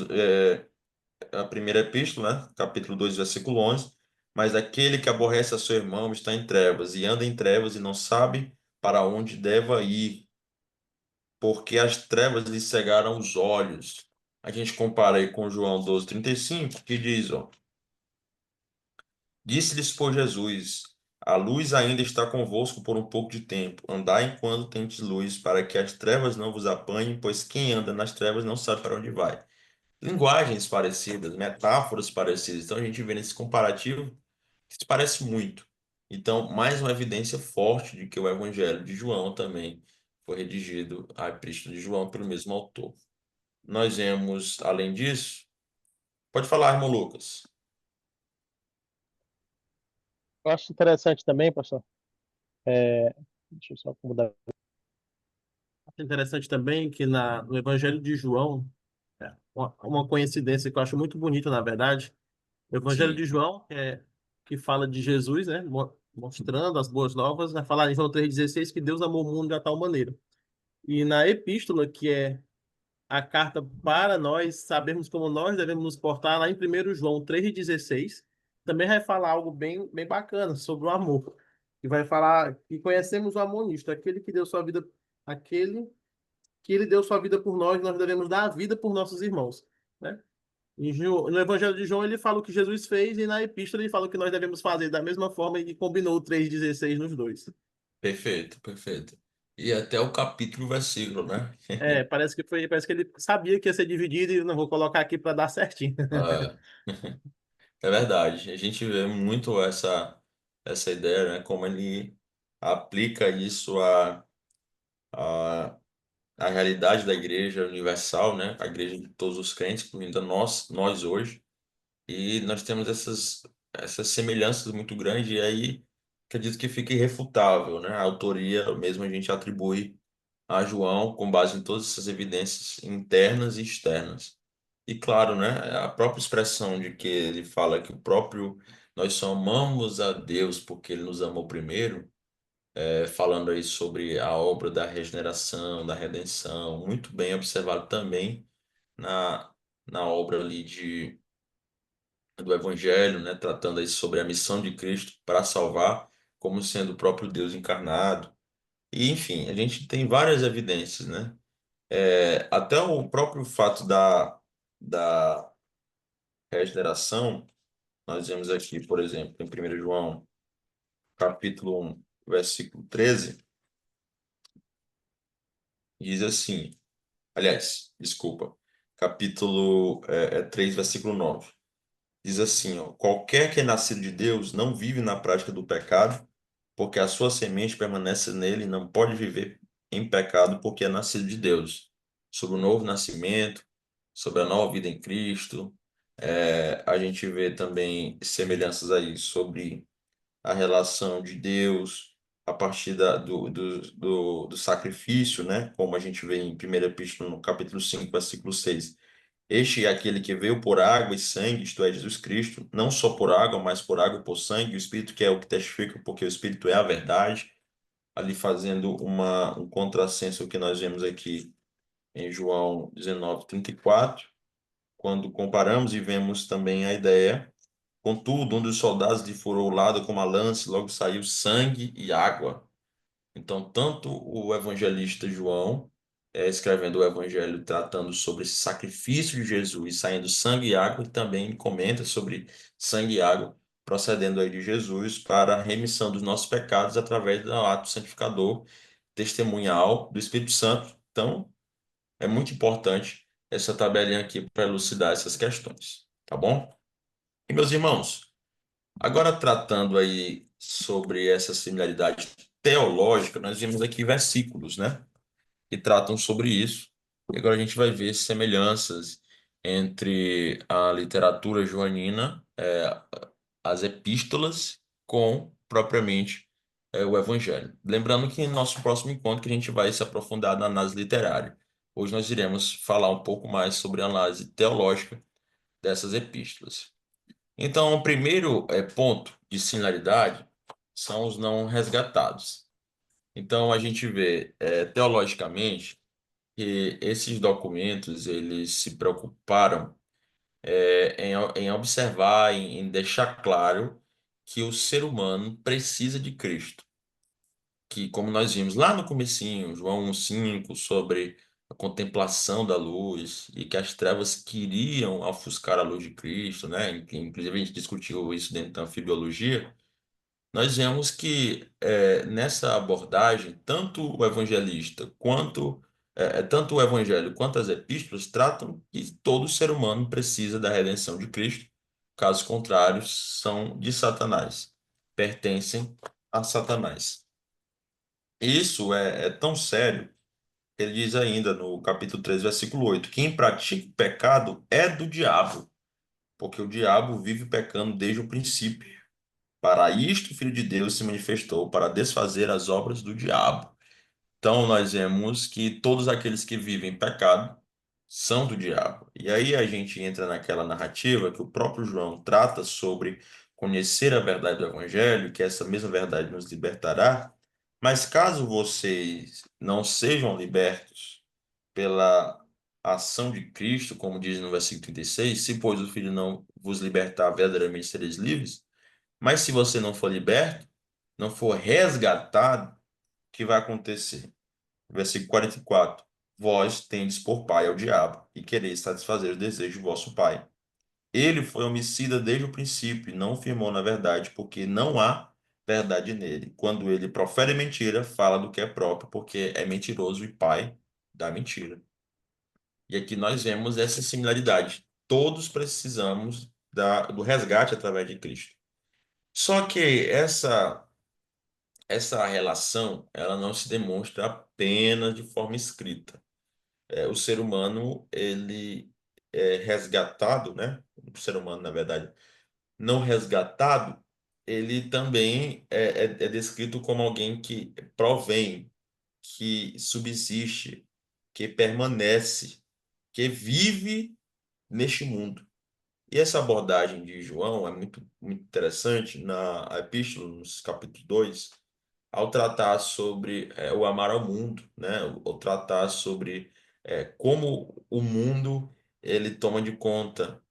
a primeira epístola, né? Capítulo 2, versículo 11. Mas aquele que aborrece a seu irmão está em trevas, e anda em trevas e não sabe para onde deva ir, porque as trevas lhe cegaram os olhos. A gente compara aí com João 12:35, que diz, ó: disse-lhes, por Jesus: a luz ainda está convosco por um pouco de tempo. Andai enquanto tendes luz, para que as trevas não vos apanhem, pois quem anda nas trevas não sabe para onde vai. Linguagens parecidas, metáforas parecidas. Então a gente vê nesse comparativo que se parece muito. Então, mais uma evidência forte de que o Evangelho de João também foi redigido, a Epístola de João, pelo mesmo autor. Nós vemos, além disso, pode falar, irmão Lucas. Eu acho interessante também, pastor. É, deixa eu só mudar. Acho interessante também que no Evangelho de João, uma coincidência que eu acho muito bonita, na verdade, o Evangelho Sim, de João, que fala de Jesus, né, mostrando as boas novas, vai falar em João 3,16 que Deus amou o mundo de tal maneira. E na epístola, que é a carta para nós sabermos como nós devemos nos portar, lá em 1 João 3,16, também vai falar algo bem, bem bacana sobre o amor. E vai falar que conhecemos o amor nisto, aquele que deu sua vida, aquele que ele deu sua vida por nós, nós devemos dar a vida por nossos irmãos, né? No Evangelho de João ele fala o que Jesus fez e na Epístola ele fala o que nós devemos fazer da mesma forma e combinou o 3,16 nos dois. perfeito, perfeito. E até o capítulo, versículo, né? Parece que ele sabia que ia ser dividido e não vou colocar aqui para dar certinho. É, é verdade. A gente vê muito essa ideia, né? Como ele aplica isso à realidade da igreja universal, né? A igreja de todos os crentes, incluindo nós hoje. E nós temos essas semelhanças muito grandes, e aí acredito que fica irrefutável, né? A autoria mesmo a gente atribui a João com base em todas essas evidências internas e externas. E claro, né? A própria expressão de que ele fala que o próprio nós só amamos a Deus porque ele nos amou primeiro, falando aí sobre a obra da regeneração, da redenção, muito bem observado também na, na obra ali do Evangelho, né, tratando aí sobre a missão de Cristo para salvar, como sendo o próprio Deus encarnado. E, enfim, a gente tem várias evidências, né? Até o próprio fato da regeneração, nós vemos aqui, por exemplo, em 1 João, capítulo 1, versículo 13, diz assim, aliás, desculpa, capítulo 3, versículo 9, diz assim, ó, qualquer que é nascido de Deus não vive na prática do pecado, porque a sua semente permanece nele e não pode viver em pecado, porque é nascido de Deus. Sobre o novo nascimento, sobre a nova vida em Cristo, a gente vê também semelhanças aí sobre a relação de Deus a partir do sacrifício, né? Como a gente vê em 1 Epístola, no capítulo 5, versículo 6. Este é aquele que veio por água e sangue, isto é, Jesus Cristo, não só por água, mas por água e por sangue, o Espírito que é o que testifica, porque o Espírito é a verdade, ali fazendo um contrassenso que nós vemos aqui em João 19:34, quando comparamos e vemos também a ideia. Contudo, um dos soldados lhe furou o lado com uma lança, e logo saiu sangue e água. Então, tanto o evangelista João, escrevendo o evangelho tratando sobre esse sacrifício de Jesus, saindo sangue e água, e também comenta sobre sangue e água, procedendo aí de Jesus para a remissão dos nossos pecados através do ato santificador, testemunhal do Espírito Santo. Então, é muito importante essa tabelinha aqui para elucidar essas questões, tá bom? E meus irmãos, agora, tratando aí sobre essa similaridade teológica, nós vimos aqui versículos, né, que tratam sobre isso. E agora a gente vai ver semelhanças entre a literatura joanina, as epístolas, com propriamente o Evangelho. Lembrando que no nosso próximo encontro que a gente vai se aprofundar na análise literária. Hoje nós iremos falar um pouco mais sobre a análise teológica dessas epístolas. Então, o primeiro ponto de similaridade são os não resgatados. Então, a gente vê teologicamente que esses documentos eles se preocuparam em observar, em deixar claro que o ser humano precisa de Cristo. Que, como nós vimos lá no comecinho, João 1,5, sobre a contemplação da luz e que as trevas queriam ofuscar a luz de Cristo, né? Inclusive a gente discutiu isso dentro da anfibiologia. Nós vemos que nessa abordagem, tanto o evangelho quanto as epístolas tratam que todo ser humano precisa da redenção de Cristo. Caso contrário, são de Satanás, pertencem a Satanás. Isso é tão sério que ele diz ainda no capítulo 3, versículo 8: quem pratica o pecado é do diabo, porque o diabo vive pecando desde o princípio. Para isto o Filho de Deus se manifestou, para desfazer as obras do diabo. Então nós vemos que todos aqueles que vivem em pecado são do diabo. E aí a gente entra naquela narrativa que o próprio João trata sobre conhecer a verdade do Evangelho, que essa mesma verdade nos libertará. Mas caso vocês não sejam libertos pela ação de Cristo, como diz no versículo 36, se pois o Filho não vos libertar, verdadeiramente sereis livres. Mas se você não for liberto, não for resgatado, o que vai acontecer? Versículo 44. Vós tendes por pai ao diabo, e quereis satisfazer o desejo do vosso pai. Ele foi homicida desde o princípio, e não firmou na verdade, porque não há verdade nele. Quando ele profere mentira, fala do que é próprio, porque é mentiroso e pai da mentira. E aqui nós vemos essa similaridade. Todos precisamos do resgate através de Cristo. Só que essa relação, ela não se demonstra apenas de forma escrita. O ser humano, ele é resgatado, né? O ser humano, na verdade, não resgatado, ele também é descrito como alguém que provém, que subsiste, que permanece, que vive neste mundo. E essa abordagem de João é muito, muito interessante na Epístola, nos capítulo 2, ao tratar sobre o amar ao mundo, né? Ou tratar sobre como o mundo ele toma de conta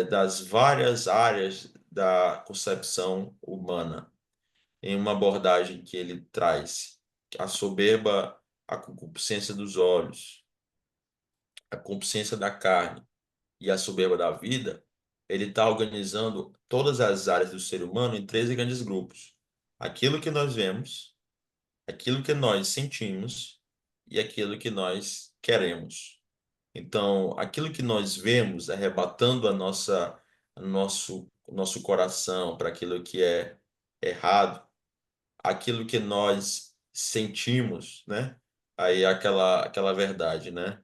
das várias áreas da concepção humana, em uma abordagem que ele traz. a soberba, a concupiscência dos olhos, a concupiscência da carne e a soberba da vida, ele está organizando todas as áreas do ser humano em três grandes grupos: aquilo que nós vemos, aquilo que nós sentimos e aquilo que nós queremos. Então, aquilo que nós vemos arrebatando nosso coração para aquilo que é errado, aquilo que nós sentimos, né? Aí aquela verdade, né?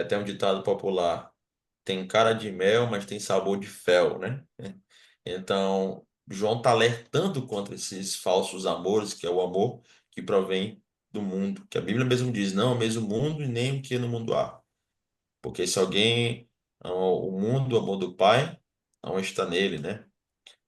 Tem um ditado popular: tem cara de mel, mas tem sabor de fel, né? Então, João está alertando contra esses falsos amores, que é o amor que provém do mundo, que a Bíblia mesmo diz: não ameis o mundo e nem o que no mundo há. Porque se alguém ama o mundo, o amor do Pai não está nele, né?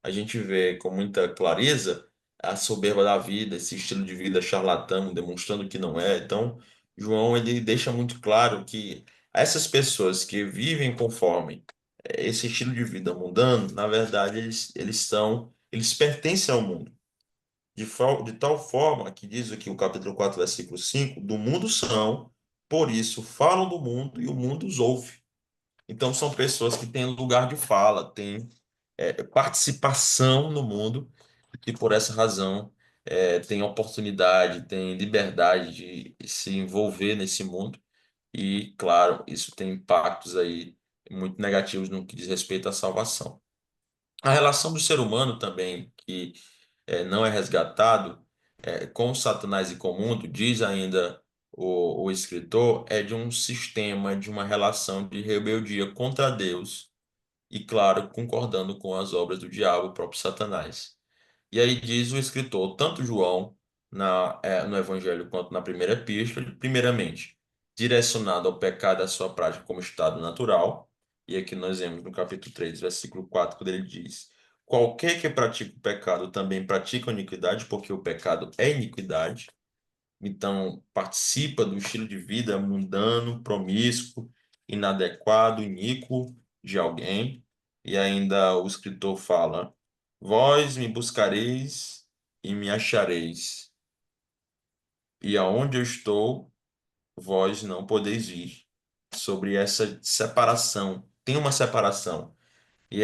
A gente vê com muita clareza a soberba da vida, esse estilo de vida charlatão, demonstrando que não é. Então, João ele deixa muito claro que essas pessoas que vivem conforme esse estilo de vida mundano, na verdade, eles pertencem ao mundo. De tal forma que diz aqui o capítulo 4 versículo 5: do mundo são, por isso falam do mundo e o mundo os ouve. Então, são pessoas que têm lugar de fala, têm participação no mundo, e por essa razão têm oportunidade, têm liberdade de se envolver nesse mundo. E, claro, isso tem impactos aí muito negativos no que diz respeito à salvação. A relação do ser humano também, que não é resgatado com Satanás e com o mundo, diz ainda o escritor, é de um sistema, de uma relação de rebeldia contra Deus e, claro, concordando com as obras do diabo, o próprio Satanás. E aí diz o escritor, tanto João no Evangelho quanto na primeira epístola, primeiramente, direcionado ao pecado e à sua prática como estado natural. E aqui nós vemos no capítulo 3 versículo 4 quando ele diz: qualquer que pratica o pecado também pratica a iniquidade, porque o pecado é iniquidade. Então, participa do estilo de vida mundano, promíscuo, inadequado, iníquo de alguém. E ainda o escritor fala: vós me buscareis e me achareis, e aonde eu estou, vós não podeis ir. Sobre essa separação, tem uma separação. E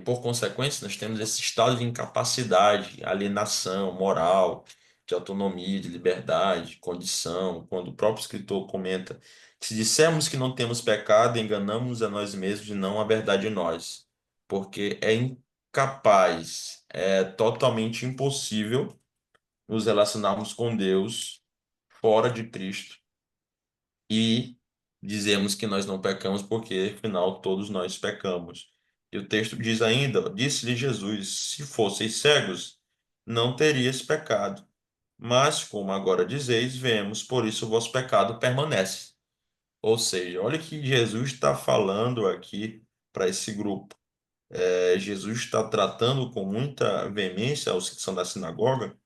por consequência, nós temos esse estado de incapacidade, alienação moral, de autonomia, de liberdade, condição, quando o próprio escritor comenta: se dissermos que não temos pecado, enganamos a nós mesmos e não a verdade em nós, porque é incapaz, é totalmente impossível nos relacionarmos com Deus fora de Cristo e dizemos que nós não pecamos porque, afinal, todos nós pecamos. E o texto diz ainda: disse-lhe Jesus: se fosseis cegos, não terias pecado. Mas, como agora dizeis, vemos, por isso o vosso pecado permanece. Ou seja, olha que Jesus está falando aqui para esse grupo. Jesus está tratando com muita veemência os que são da sinagoga,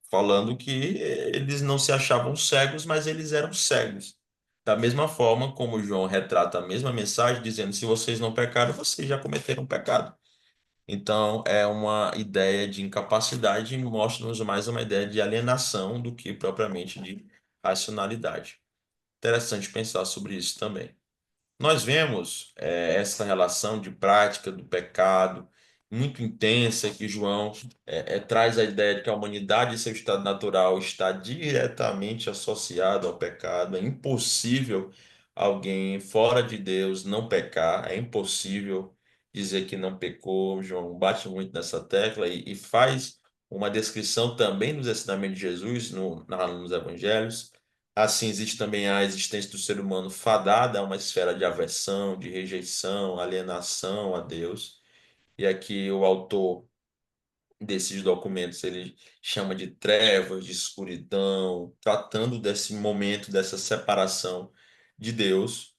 falando que eles não se achavam cegos, mas eles eram cegos. Da mesma forma como João retrata a mesma mensagem, dizendo: se vocês não pecaram, vocês já cometeram pecado. Então, é uma ideia de incapacidade e mostra-nos mais uma ideia de alienação do que propriamente de racionalidade. Interessante pensar sobre isso também. Nós vemos essa relação de prática do pecado muito intensa que João traz a ideia de que a humanidade em seu estado natural está diretamente associada ao pecado. É impossível alguém fora de Deus não pecar, é impossível dizer que não pecou. João bate muito nessa tecla e faz uma descrição também nos ensinamentos de Jesus, nos evangelhos. Assim, existe também a existência do ser humano fadada a uma esfera de aversão, de rejeição, alienação a Deus. E aqui o autor desses documentos ele chama de trevas, de escuridão, tratando desse momento, dessa separação de Deus.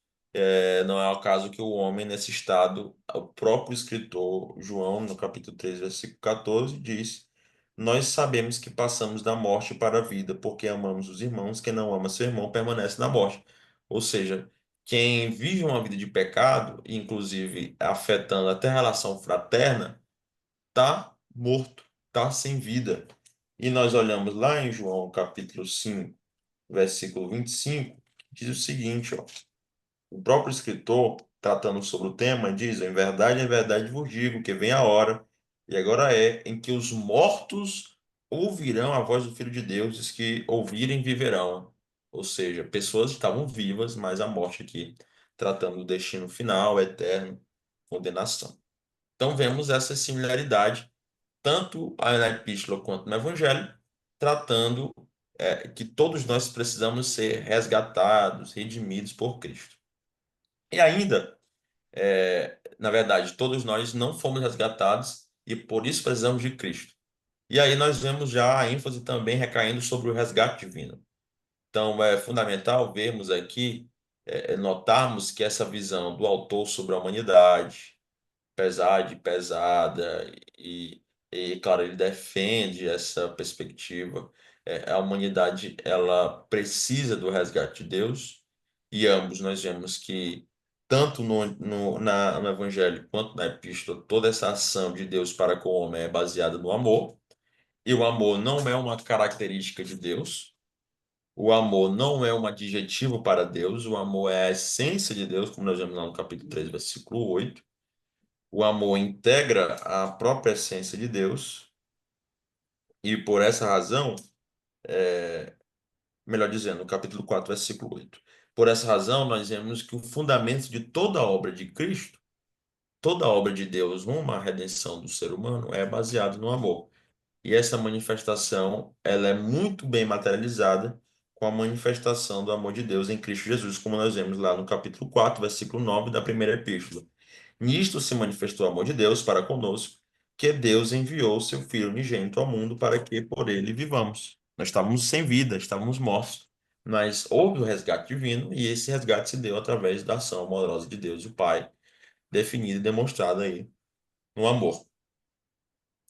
Não é o caso que o homem nesse estado, o próprio escritor João, no capítulo 3 versículo 14, diz: nós sabemos que passamos da morte para a vida, porque amamos os irmãos. Quem não ama seu irmão permanece na morte. Ou seja, quem vive uma vida de pecado, inclusive afetando até a relação fraterna, está morto, está sem vida. E nós olhamos lá em João capítulo 5, versículo 25, que diz o seguinte, ó. O próprio escritor, tratando sobre o tema, diz: em verdade vos digo que vem a hora, e agora é, em que os mortos ouvirão a voz do Filho de Deus, e os que ouvirem viverão. Ou seja, pessoas estavam vivas, mas a morte aqui, tratando do destino final, eterno, condenação. Então vemos essa similaridade, tanto na epístola quanto no evangelho, tratando que todos nós precisamos ser resgatados, redimidos por Cristo. E ainda, na verdade, todos nós não fomos resgatados e por isso precisamos de Cristo. E aí nós vemos já a ênfase também recaindo sobre o resgate divino. Então, é fundamental vermos aqui, notarmos que essa visão do autor sobre a humanidade, pesada e pesada, claro, ele defende essa perspectiva. A humanidade, ela precisa do resgate de Deus, e ambos nós vemos que, tanto no Evangelho quanto na Epístola, toda essa ação de Deus para com o homem é baseada no amor, e o amor não é uma característica de Deus, o amor não é um adjetivo para Deus, o amor é a essência de Deus, como nós vemos lá no capítulo 3 versículo 8. O amor integra a própria essência de Deus, e por essa razão, melhor dizendo, no capítulo 4 versículo 8. Por essa razão, nós vemos que o fundamento de toda a obra de Cristo, toda a obra de Deus, uma redenção do ser humano, é baseado no amor. E essa manifestação, ela é muito bem materializada com a manifestação do amor de Deus em Cristo Jesus, como nós vemos lá no capítulo 4 versículo 9 da primeira epístola. Nisto se manifestou o amor de Deus para conosco, que Deus enviou seu Filho unigênito ao mundo para que por ele vivamos. Nós estávamos sem vida, estávamos mortos, mas houve o resgate divino e esse resgate se deu através da ação amorosa de Deus, o Pai, definida e demonstrada aí no amor.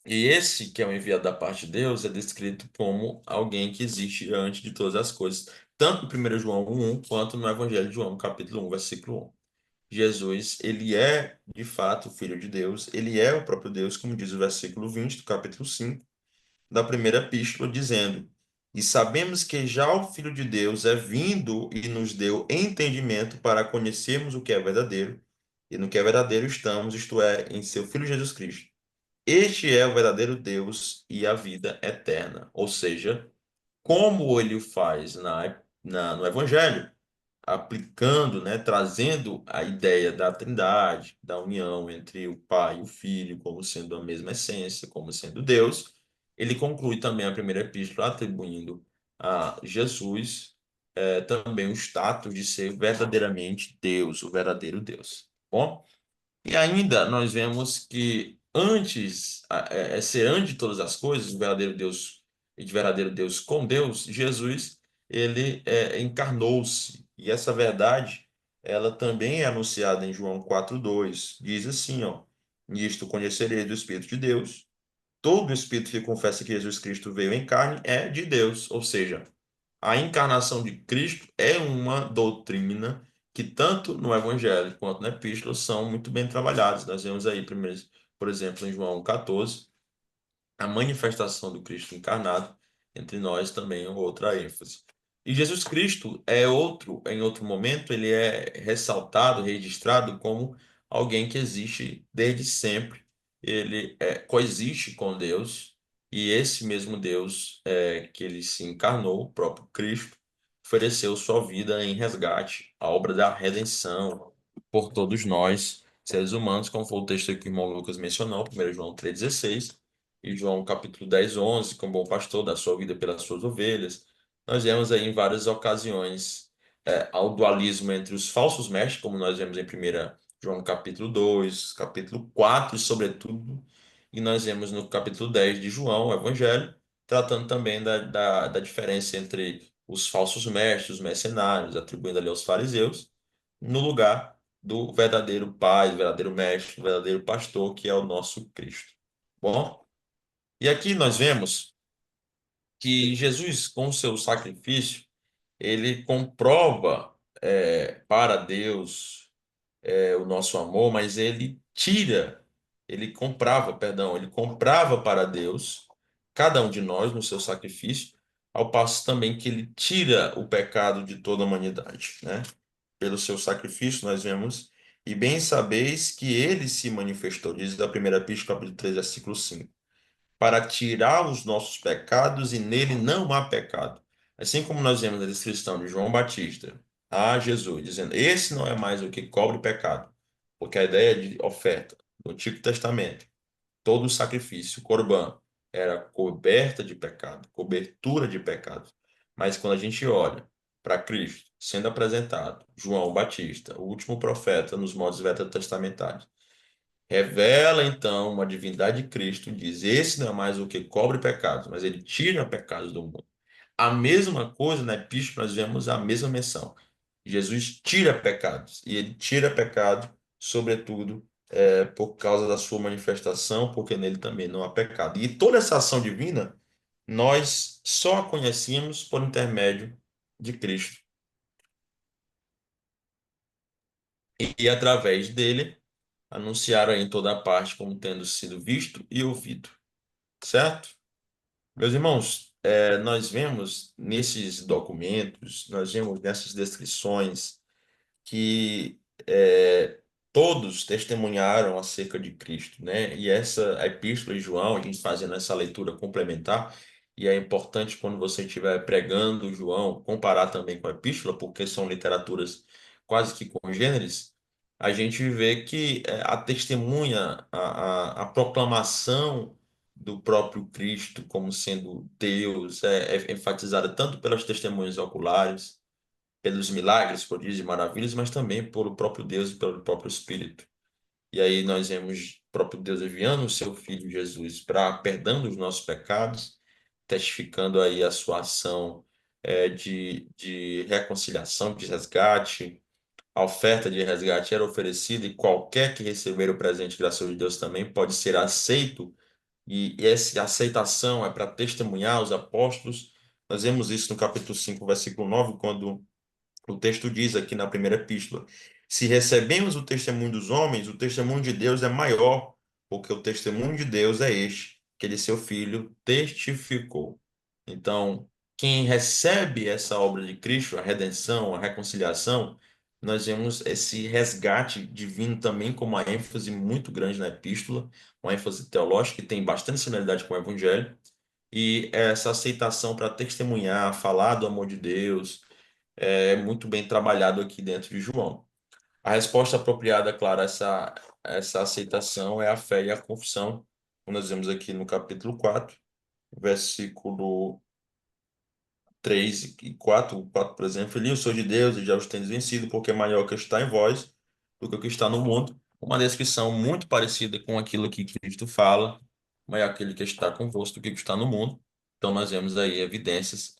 E esse que é o enviado da parte de Deus é descrito como alguém que existe antes de todas as coisas, tanto no 1 João 1 quanto no Evangelho de João, capítulo 1, versículo 1. Jesus, ele é, de fato, o Filho de Deus, ele é o próprio Deus, como diz o versículo 20 do capítulo 5 da primeira epístola, dizendo: E sabemos que já o Filho de Deus é vindo e nos deu entendimento para conhecermos o que é verdadeiro, e no que é verdadeiro estamos, isto é, em seu Filho Jesus Cristo. Este é o verdadeiro Deus e a vida eterna. Ou seja, como ele o faz no Evangelho, aplicando, né, trazendo a ideia da Trindade, da união entre o Pai e o Filho, como sendo a mesma essência, como sendo Deus, ele conclui também a primeira epístola atribuindo a Jesus também o status de ser verdadeiramente Deus, o verdadeiro Deus. Bom, e ainda nós vemos que ser antes de todas as coisas, o verdadeiro Deus e de verdadeiro Deus com Deus, Jesus, ele encarnou-se. E essa verdade, ela também é anunciada em João 4:2. Diz assim, ó: Nisto conhecereis do Espírito de Deus. Todo espírito que confessa que Jesus Cristo veio em carne é de Deus. Ou seja, a encarnação de Cristo é uma doutrina que tanto no Evangelho quanto na Epístola são muito bem trabalhadas. Nós vemos aí, primeiro, por exemplo, em João 14, a manifestação do Cristo encarnado, entre nós também outra ênfase. E Jesus Cristo é outro, em outro momento, ele é ressaltado, registrado como alguém que existe desde sempre. Ele coexiste com Deus, e esse mesmo Deus que ele se encarnou, o próprio Cristo, ofereceu sua vida em resgate, a obra da redenção por todos nós, seres humanos, como foi o texto que o irmão Lucas mencionou, 1 João 3,16, e João capítulo 10:11, como bom pastor, da sua vida pelas suas ovelhas. Nós vemos aí em várias ocasiões ao dualismo entre os falsos mestres, como nós vemos em 1 João capítulo 2, capítulo 4, sobretudo, e nós vemos no capítulo 10 de João, o Evangelho, tratando também da diferença entre os falsos mestres, os mercenários, atribuindo ali aos fariseus, no lugar do verdadeiro pai, do verdadeiro mestre, do verdadeiro pastor, que é o nosso Cristo. Bom, e aqui nós vemos que Jesus, com o seu sacrifício, ele comprova para Deus o nosso amor, mas ele comprava, perdão, ele comprava para Deus cada um de nós no seu sacrifício, ao passo também que ele tira o pecado de toda a humanidade, né? Pelo seu sacrifício, nós vemos, e bem sabeis que ele se manifestou, diz da primeira Epístola, capítulo 3, versículo 5, para tirar os nossos pecados, e nele não há pecado. Assim como nós vemos a descrição de João Batista a Jesus, dizendo: esse não é mais o que cobre pecado, porque a ideia de oferta no Antigo Testamento, todo o sacrifício, corban, era coberta de pecado, cobertura de pecado. Mas quando a gente olha para Cristo sendo apresentado, João Batista, o último profeta nos modos veterotestamentários, revela então uma divindade de Cristo, diz: esse não é mais o que cobre pecados, mas ele tira pecados do mundo. A mesma coisa na epístola, nós vemos a mesma menção. Jesus tira pecados, e ele tira pecado, sobretudo, por causa da sua manifestação, porque nele também não há pecado. E toda essa ação divina, nós só a conhecemos por intermédio de Cristo. E através dele, anunciaram em toda parte como tendo sido visto e ouvido. Certo? Meus irmãos, nós vemos nesses documentos, nós vemos nessas descrições que todos testemunharam acerca de Cristo, né? E essa a Epístola de João, a gente fazendo essa leitura complementar, e é importante quando você estiver pregando João, comparar também com a Epístola, porque são literaturas quase que congêneres, a gente vê que a testemunha, a proclamação do próprio Cristo como sendo Deus é enfatizada tanto pelas testemunhas oculares, pelos milagres, prodígios e maravilhas, mas também pelo próprio Deus e pelo próprio Espírito. E aí nós vemos o próprio Deus enviando o seu Filho Jesus para perdão dos nossos pecados, testificando aí a sua ação de reconciliação, de resgate. A oferta de resgate era oferecida e qualquer que receber o presente gracioso de Deus também pode ser aceito. E essa aceitação é para testemunhar os apóstolos. Nós vemos isso no capítulo 5, versículo 9, quando o texto diz aqui na primeira epístola: se recebemos o testemunho dos homens, o testemunho de Deus é maior, porque o testemunho de Deus é este, que ele, seu Filho, testificou. Então, quem recebe essa obra de Cristo, a redenção, a reconciliação, nós vemos esse resgate divino também com uma ênfase muito grande na epístola, uma ênfase teológica que tem bastante similaridade com o Evangelho, e essa aceitação para testemunhar, falar do amor de Deus, muito bem trabalhado aqui dentro de João. A resposta apropriada, claro, a essa aceitação é a fé e a confissão, como nós vemos aqui no capítulo 4, versículo 3 e 4. O 4, por exemplo: Filhinho, eu sou de Deus e já os tenho vencido, porque é maior o que está em vós do que o que está no mundo. Uma descrição muito parecida com aquilo que Cristo fala: maior aquele que está convosco do que o que está no mundo. Então, nós vemos aí evidências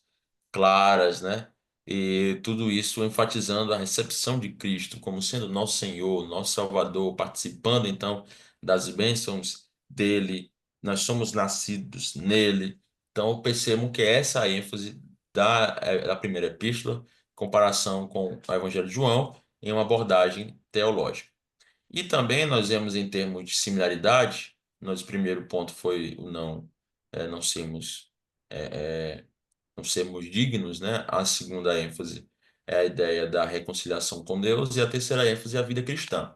claras, né? E tudo isso enfatizando a recepção de Cristo como sendo nosso Senhor, nosso Salvador, participando então das bênçãos dele. Nós somos nascidos nele. Então, eu percebo que essa é a ênfase da primeira epístola, em comparação com o Evangelho de João, em uma abordagem teológica. E também nós vemos em termos de similaridade, nosso primeiro ponto foi o não sermos é, não sermos dignos, né? A segunda ênfase é a ideia da reconciliação com Deus, e a terceira ênfase é a vida cristã.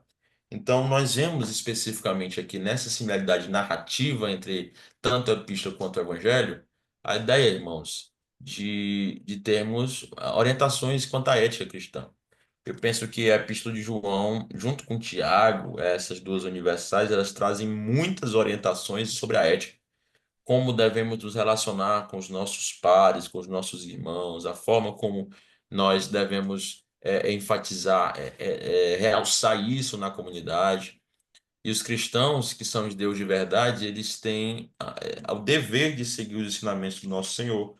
Então, nós vemos especificamente aqui nessa similaridade narrativa entre tanto a epístola quanto o evangelho, a ideia, irmãos, de termos orientações quanto à ética cristã. Eu penso que a epístola de João, junto com Tiago, essas duas universais, elas trazem muitas orientações sobre a ética, como devemos nos relacionar com os nossos pares, com os nossos irmãos, a forma como nós devemos enfatizar, realçar isso na comunidade. E os cristãos que são de Deus de verdade, eles têm o dever de seguir os ensinamentos do nosso Senhor,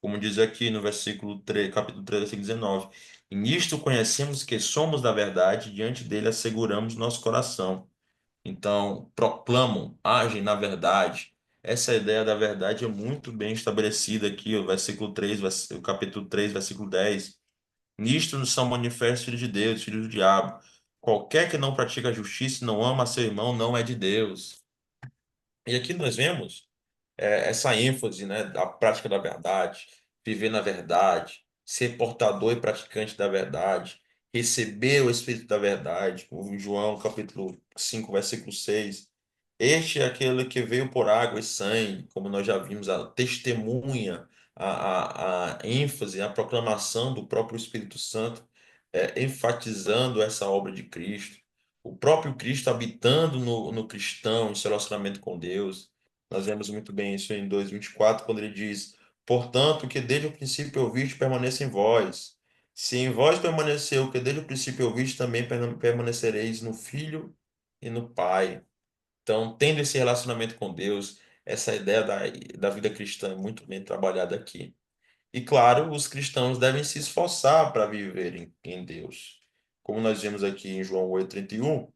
como diz aqui no versículo 3, capítulo 3, versículo 19. E nisto conhecemos que somos da verdade, diante dele asseguramos nosso coração. Então, proclamam, agem na verdade. Essa ideia da verdade é muito bem estabelecida aqui, o versículo 3, o capítulo 3, versículo 10. Nisto nos são manifestos filhos de Deus, filhos do diabo. Qualquer que não pratica a justiça e não ama seu irmão não é de Deus. E aqui nós vemos essa ênfase, né, da prática da verdade, viver na verdade, ser portador e praticante da verdade, receber o Espírito da verdade, como em João capítulo 5 versículo 6. Este é aquele que veio por água e sangue, como nós já vimos, a testemunha, a ênfase, a proclamação do próprio Espírito Santo, enfatizando essa obra de Cristo. O próprio Cristo habitando no cristão, em seu relacionamento com Deus. Nós vemos muito bem isso em 2:24, quando ele diz: Portanto, o que desde o princípio ouviste permaneça em vós. Se em vós permaneceu o que desde o princípio ouviste, também permanecereis no Filho e no Pai. Então, tendo esse relacionamento com Deus, essa ideia da vida cristã é muito bem trabalhada aqui. E claro, os cristãos devem se esforçar para viver em Deus. Como nós vemos aqui em João 8:31,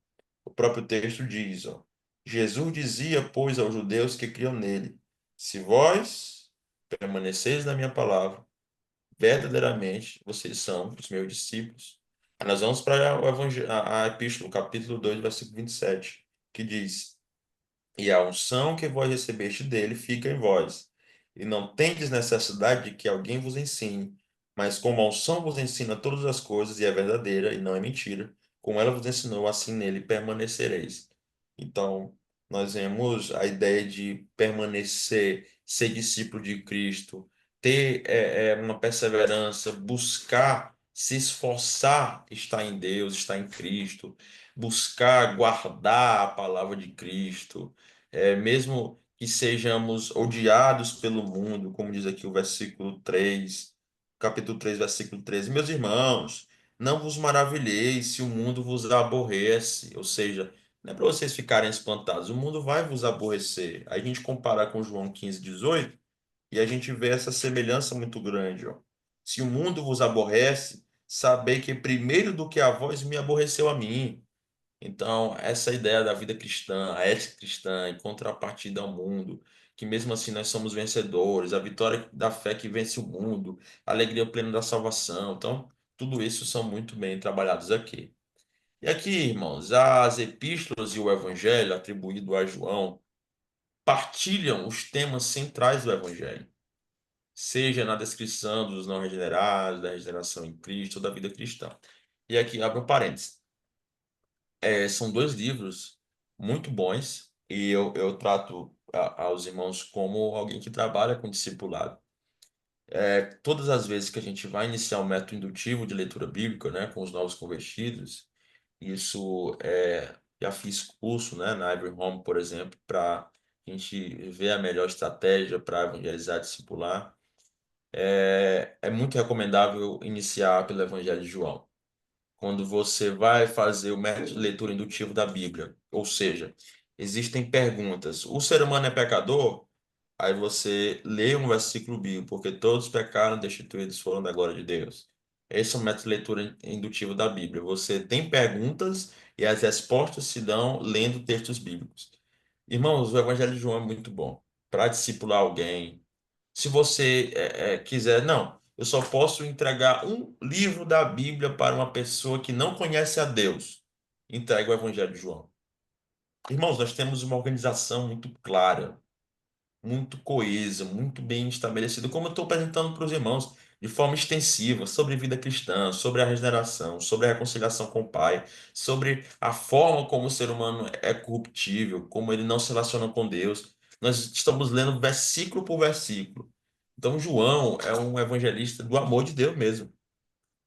o próprio texto diz, ó, Jesus dizia, pois, aos judeus que criam nele, se vós permaneceis na minha palavra, verdadeiramente vocês são os meus discípulos. Aí nós vamos para a Epístola, capítulo 2, versículo 27, que diz: E a unção que vós recebeste dele fica em vós. E não tendes necessidade de que alguém vos ensine, mas como a unção vos ensina todas as coisas e é verdadeira e não é mentira, como ela vos ensinou, assim nele permanecereis. Então, nós vemos a ideia de permanecer, ser discípulo de Cristo, ter uma perseverança, buscar se esforçar, estar em Deus, estar em Cristo, buscar guardar a palavra de Cristo, mesmo que sejamos odiados pelo mundo, como diz aqui o versículo 3, capítulo 3, versículo 13. Meus irmãos, não vos maravilheis se o mundo vos aborrece, ou seja, não é para vocês ficarem espantados, o mundo vai vos aborrecer. Aí a gente compara com João 15:18 e a gente vê essa semelhança muito grande. Ó. Se o mundo vos aborrece, sabei que primeiro do que a vós me aborreceu a mim. Então, essa ideia da vida cristã, a ética cristã, em contrapartida ao mundo, que mesmo assim nós somos vencedores, a vitória da fé que vence o mundo, a alegria plena da salvação. Então, tudo isso são muito bem trabalhados aqui. E aqui, irmãos, as epístolas e o evangelho atribuído a João partilham os temas centrais do evangelho, seja na descrição dos não regenerados, da regeneração em Cristo, ou da vida cristã. E aqui abro um parênteses. São dois livros muito bons e eu trato aos irmãos como alguém que trabalha com discipulado. Todas as vezes que a gente vai iniciar um método indutivo de leitura bíblica, né, com os novos convertidos, já fiz curso, né, na Ivory Home, por exemplo, para a gente ver a melhor estratégia para evangelizar discipular. É muito recomendável iniciar pelo Evangelho de João quando você vai fazer o método de leitura indutivo da Bíblia. Ou seja, existem perguntas. O ser humano é pecador? Aí você lê um versículo bíblico, porque todos pecaram, destituídos foram da glória de Deus. Esse é o método de leitura indutivo da Bíblia. Você tem perguntas e as respostas se dão lendo textos bíblicos. Irmãos, o Evangelho de João é muito bom para discipular alguém. Se você quiser, não, eu só posso entregar um livro da Bíblia para uma pessoa que não conhece a Deus. Entrega o Evangelho de João. Irmãos, nós temos uma organização muito clara, muito coesa, muito bem estabelecida, como eu estou apresentando para os irmãos, de forma extensiva, sobre vida cristã, sobre a regeneração, sobre a reconciliação com o Pai, sobre a forma como o ser humano é corruptível, como ele não se relaciona com Deus. Nós estamos lendo versículo por versículo. Então, João é um evangelista do amor de Deus mesmo.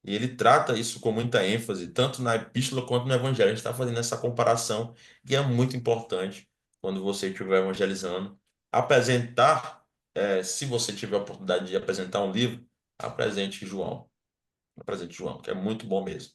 E ele trata isso com muita ênfase, tanto na epístola quanto no evangelho. A gente está fazendo essa comparação e é muito importante quando você estiver evangelizando. Apresentar, se você tiver a oportunidade de apresentar um livro, apresente João. Apresente João, que é muito bom mesmo.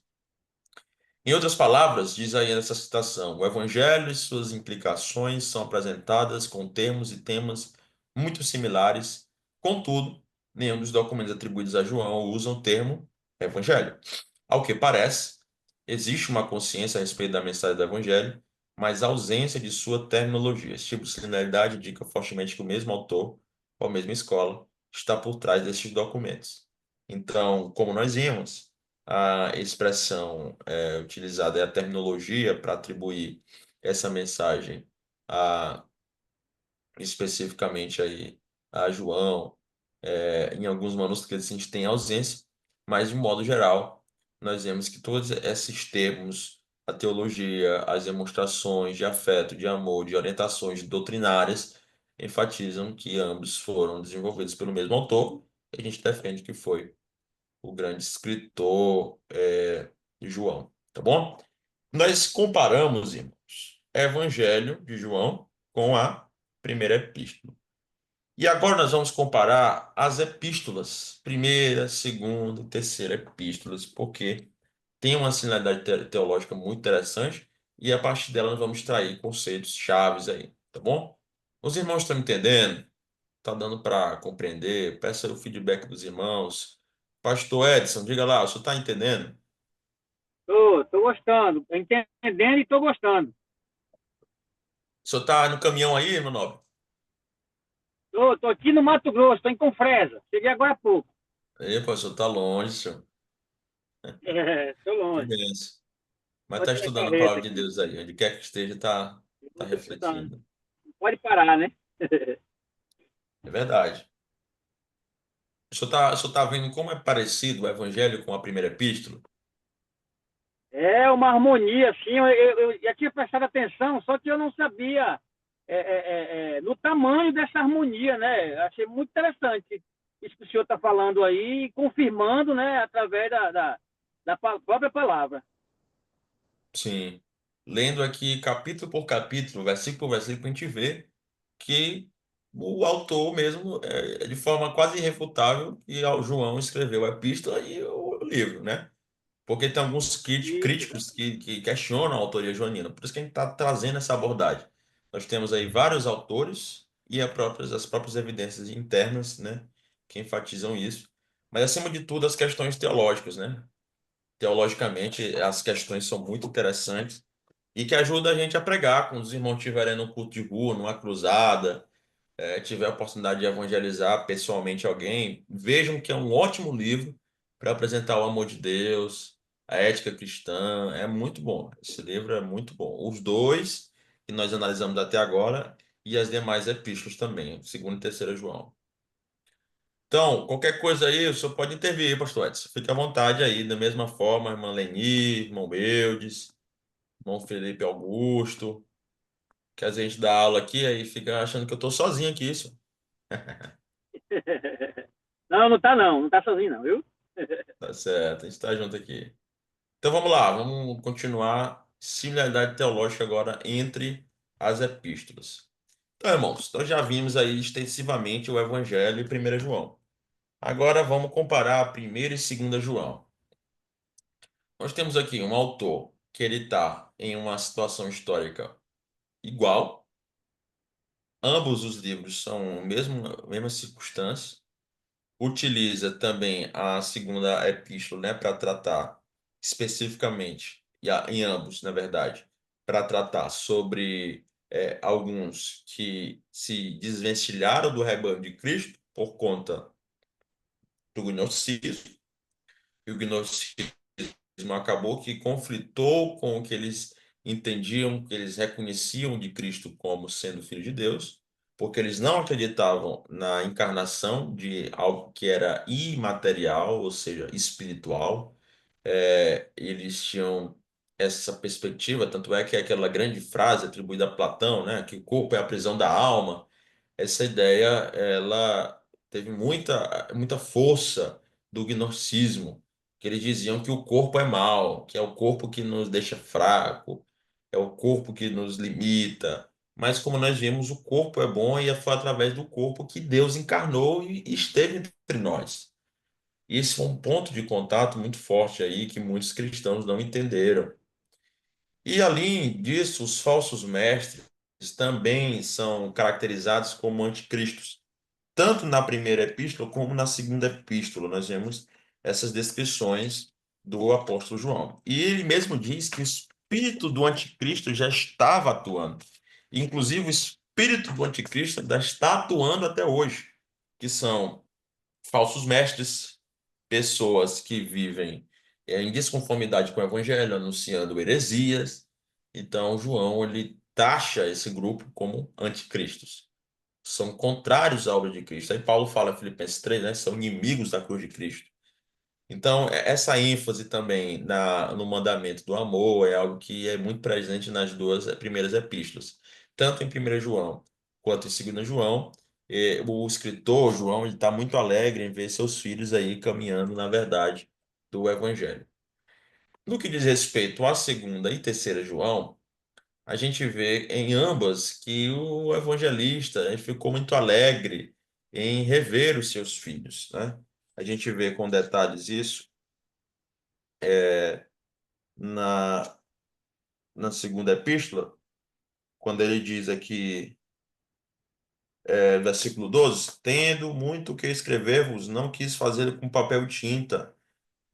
Em outras palavras, diz aí nessa citação, o Evangelho e suas implicações são apresentadas com termos e temas muito similares, contudo, nenhum dos documentos atribuídos a João usa o termo Evangelho. Ao que parece, existe uma consciência a respeito da mensagem do Evangelho, mas a ausência de sua terminologia. Esse tipo de similaridade indica fortemente que o mesmo autor, ou a mesma escola, está por trás desses documentos. Então, como nós vimos, a expressão utilizada é a terminologia para atribuir essa mensagem a, especificamente aí a João. Em alguns manuscritos a gente tem ausência, mas de modo geral, nós vemos que todos esses termos, a teologia, as demonstrações de afeto, de amor, de orientações doutrinárias, enfatizam que ambos foram desenvolvidos pelo mesmo autor, e a gente defende que foi o grande escritor João, tá bom? Nós comparamos, irmãos, Evangelho de João com a primeira epístola. E agora nós vamos comparar as epístolas, primeira, segunda e terceira epístolas, porque tem uma similaridade teológica muito interessante e a partir dela nós vamos extrair conceitos chaves aí, tá bom? Os irmãos estão entendendo? Tá dando para compreender? Peça o feedback dos irmãos. Pastor Edson, diga lá, o senhor está entendendo? Tô gostando, tô entendendo e tô gostando. O senhor está no caminhão aí, meu nobre? Tô aqui no Mato Grosso, tô em Confresa. Cheguei agora há pouco. Ei, pastor, está longe, senhor. Tô Que longe. benção. Mas está Pode ter estudando a carreta palavra de aqui. Deus aí, onde quer que esteja, está Tô estudando. refletindo. Não pode parar, né? É verdade. O senhor tá vendo como é parecido o evangelho com a primeira epístola? É uma harmonia, assim. Eu já tinha prestado atenção, só que eu não sabia no tamanho dessa harmonia, né? Achei muito interessante isso que o senhor está falando aí, confirmando, né, através da própria palavra. Sim. Lendo aqui capítulo por capítulo, versículo por versículo, a gente vê que o autor mesmo, de forma quase irrefutável, que João escreveu a epístola e o livro, né? Porque tem alguns Isso, críticos que questionam a autoria joanina. Por isso que a gente está trazendo essa abordagem. Nós temos aí vários autores e as próprias evidências internas, né, que enfatizam isso. Mas, acima de tudo, as questões teológicas, né? Teologicamente, as questões são muito interessantes e que ajudam a gente a pregar quando os irmãos estiverem no culto de rua, numa cruzada, tiver a oportunidade de evangelizar pessoalmente alguém, vejam que é um ótimo livro para apresentar o amor de Deus, a ética cristã. É muito bom. Esse livro é muito bom. Os dois que nós analisamos até agora e as demais epístolas também, segundo e terceira João. Então, qualquer coisa aí, o senhor pode intervir, pastor Edson. Fique à vontade aí, da mesma forma, irmã Leni, irmão Eudes, irmão Felipe Augusto, que às vezes a gente dá aula aqui, aí fica achando que eu estou sozinho aqui, isso. Não, não tá não, não tá sozinho não, viu? Tá certo, a gente está junto aqui. Então vamos lá, vamos continuar similaridade teológica agora entre as epístolas. Então, irmãos, nós já vimos aí extensivamente o Evangelho e 1 João. Agora vamos comparar 1 e 2 João. Nós temos aqui um autor que ele está em uma situação histórica igual. Ambos os livros são a mesma circunstância. Utiliza também a segunda epístola, né, para tratar especificamente, em ambos, na verdade, para tratar sobre alguns que se desvencilharam do rebanho de Cristo por conta do gnosticismo, e o gnosticismo acabou que conflitou com o que eles entendiam, que eles reconheciam de Cristo como sendo filho de Deus, porque eles não acreditavam na encarnação de algo que era imaterial, ou seja, espiritual. Eles tinham essa perspectiva, tanto é que é aquela grande frase atribuída a Platão, né, que o corpo é a prisão da alma. Essa ideia, ela teve muita força do gnosticismo, que eles diziam que o corpo é mau, que é o corpo que nos deixa fraco, é o corpo que nos limita. Mas como nós vimos, o corpo é bom e foi através do corpo que Deus encarnou e esteve entre nós. E esse foi um ponto de contato muito forte aí que muitos cristãos não entenderam. E além disso, os falsos mestres também são caracterizados como anticristos. Tanto na primeira epístola como na segunda epístola, nós vemos essas descrições do apóstolo João. E ele mesmo diz que o espírito do anticristo já estava atuando. Inclusive, o espírito do anticristo ainda está atuando até hoje, que são falsos mestres, pessoas que vivem em desconformidade com o evangelho, anunciando heresias. Então, João, ele taxa esse grupo como anticristos. são contrários à obra de Cristo. Aí Paulo fala em Filipenses 3, né? São inimigos da cruz de Cristo. Então, essa ênfase também no mandamento do amor é algo que é muito presente nas duas primeiras epístolas. Tanto em 1 João quanto em 2 João, o escritor João ele está muito alegre em ver seus filhos aí caminhando na verdade do Evangelho. No que diz respeito à 2ª e 3ª João, a gente vê em ambas que o evangelista ele ficou muito alegre em rever os seus filhos, né? A gente vê com detalhes isso na, na 2ª epístola, quando ele diz aqui, versículo 12: tendo muito que escrever-vos, não quis fazer com papel e tinta,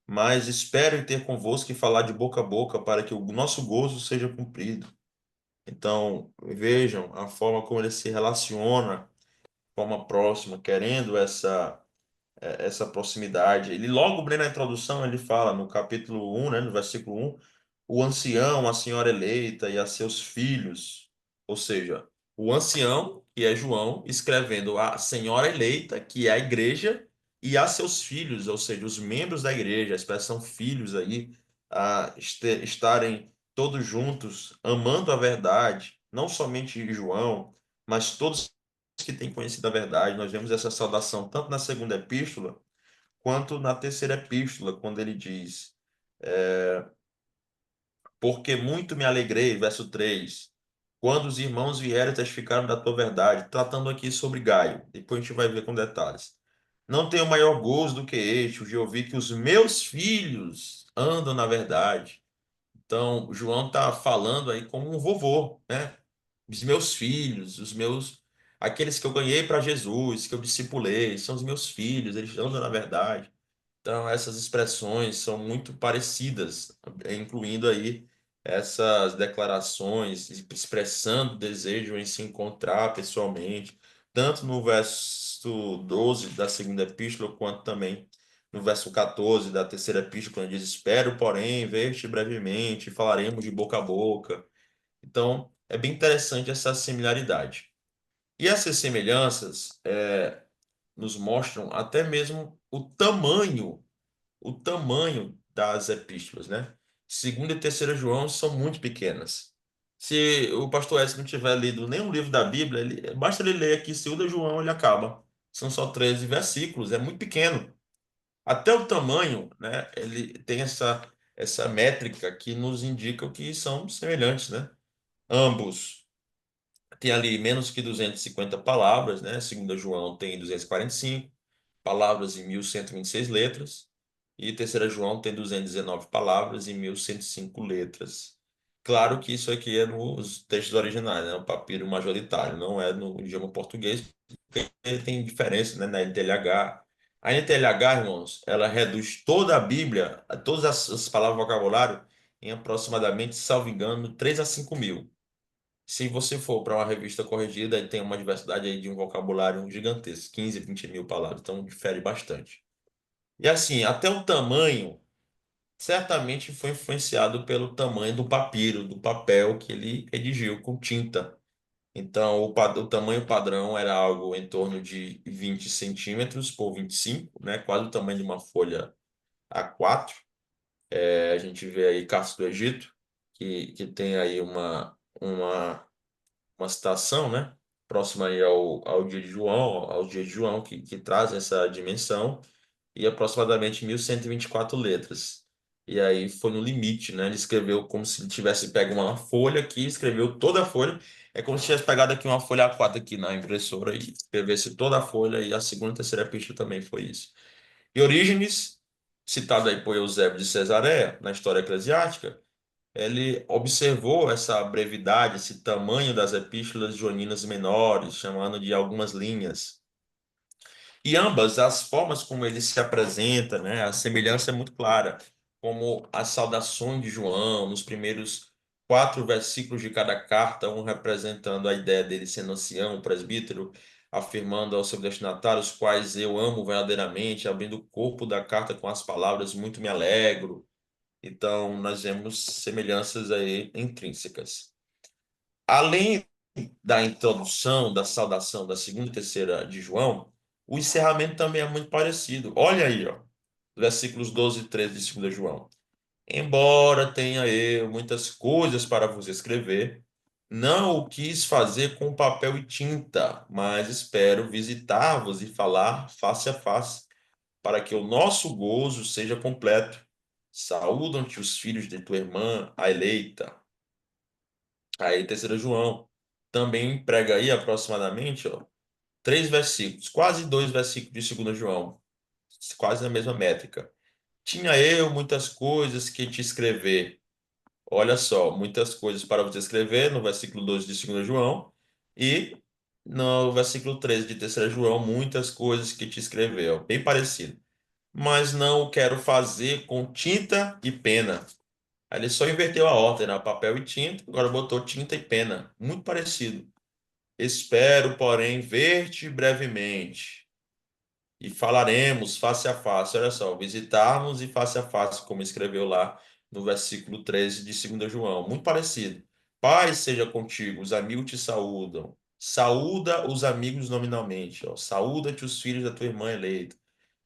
mas espero ter convosco e falar de boca a boca, para que o nosso gozo seja cumprido. Então, vejam a forma como ele se relaciona de forma próxima, querendo essa proximidade. Ele logo bem na introdução, ele fala no capítulo 1, né, no versículo 1, o ancião, a senhora eleita e a seus filhos. Ou seja, o ancião, que é João, escrevendo a senhora eleita, que é a igreja, e a seus filhos, ou seja, os membros da igreja, a expressão filhos aí, estarem todos juntos, amando a verdade, não somente João, mas todos que têm conhecido a verdade. Nós vemos essa saudação tanto na 2ª epístola, quanto na 3ª epístola, quando ele diz, porque muito me alegrei, verso 3, quando os irmãos vieram e testificaram da tua verdade, tratando aqui sobre Gaio. Depois a gente vai ver com detalhes. Não tenho maior gozo do que este, o de ouvir que os meus filhos andam na verdade. Então, João está falando aí como um vovô, né? Os meus filhos, aqueles que eu ganhei para Jesus, que eu discipulei, são os meus filhos, eles andam na verdade. Então, essas expressões são muito parecidas, incluindo aí essas declarações, expressando desejo em se encontrar pessoalmente, tanto no verso 12 da 2ª epístola, quanto também no verso 14 da 3ª epístola, quando diz: espero, porém, ver-te brevemente, falaremos de boca a boca. Então, é bem interessante essa similaridade. E essas semelhanças nos mostram até mesmo o tamanho das epístolas, né? 2ª e 3ª João são muito pequenas. Se o pastor Edson não tiver lido nenhum livro da Bíblia, basta ele ler aqui 2ª João, ele acaba. São só 13 versículos, é muito pequeno. Até o tamanho, né? Ele tem essa métrica que nos indica que são semelhantes, né? Ambos têm ali menos que 250 palavras, né? 2ª João tem 245 palavras e 1.126 letras. E 3ª João tem 219 palavras e 1.105 letras. Claro que isso aqui é nos textos originais, né? O papiro majoritário, não é no idioma português, porque ele tem diferença, né, na NTLH. A NTLH, irmãos, ela reduz toda a Bíblia, todas as palavras do vocabulário, em aproximadamente, salvo engano, 3 a 5 mil. Se você for para uma revista corrigida, aí tem uma diversidade aí de um vocabulário gigantesco, 15, 20 mil palavras, então difere bastante. E assim, até o tamanho certamente foi influenciado pelo tamanho do papiro, do papel que ele redigiu com tinta. Então, o tamanho padrão era algo em torno de 20 centímetros por 25, né? Quase o tamanho de uma folha A4. A gente vê aí Cartas do Egito, que tem aí uma citação, né? Próxima aí ao dia de João, ao dia de João, que traz essa dimensão, e aproximadamente 1.124 letras. E aí foi no limite, né? Ele escreveu como se ele tivesse pego uma folha aqui, escreveu toda a folha. É como se tivesse pegado aqui uma folha A4 aqui na impressora e escrevesse toda a folha, e a 2ª e 3ª epístola também foi isso. E Orígenes, citado aí por Eusébio de Cesareia, na História Eclesiástica, ele observou essa brevidade, esse tamanho das epístolas joaninas menores, chamando de algumas linhas. E ambas, as formas como ele se apresenta, né, a semelhança é muito clara, como as saudações de João, nos primeiros 4 versículos de cada carta, um representando a ideia dele sendo ancião, presbítero, afirmando ao seu destinatário, os quais eu amo verdadeiramente, abrindo o corpo da carta com as palavras muito me alegro. Então, nós vemos semelhanças aí intrínsecas. Além da introdução, da saudação da segunda e terceira de João, o encerramento também é muito parecido. Olha aí, ó, versículos 12 e 13 de 2 João. Embora tenha eu muitas coisas para vos escrever, não o quis fazer com papel e tinta, mas espero visitar-vos e falar face a face, para que o nosso gozo seja completo. Saúdam-te os filhos de tua irmã, a eleita. Aí, terceiro João, também prega aí aproximadamente, ó, 3 versículos, quase 2 versículos de 2 João, quase a mesma métrica. Tinha eu muitas coisas que te escrever. Olha só, muitas coisas para você escrever no versículo 12 de 2 João e no versículo 13 de 3 João, muitas coisas que te escreveu. Bem parecido. Mas não o quero fazer com tinta e pena. Aí ele só inverteu a ordem, né? Papel e tinta, agora botou tinta e pena. Muito parecido. Espero, porém, ver-te brevemente e falaremos face a face. Olha só, visitarmos e face a face, como escreveu lá no versículo 13 de 2 João. Muito parecido. Paz seja contigo, os amigos te saúdam. Saúda os amigos nominalmente. Ó. Saúda-te os filhos da tua irmã eleita.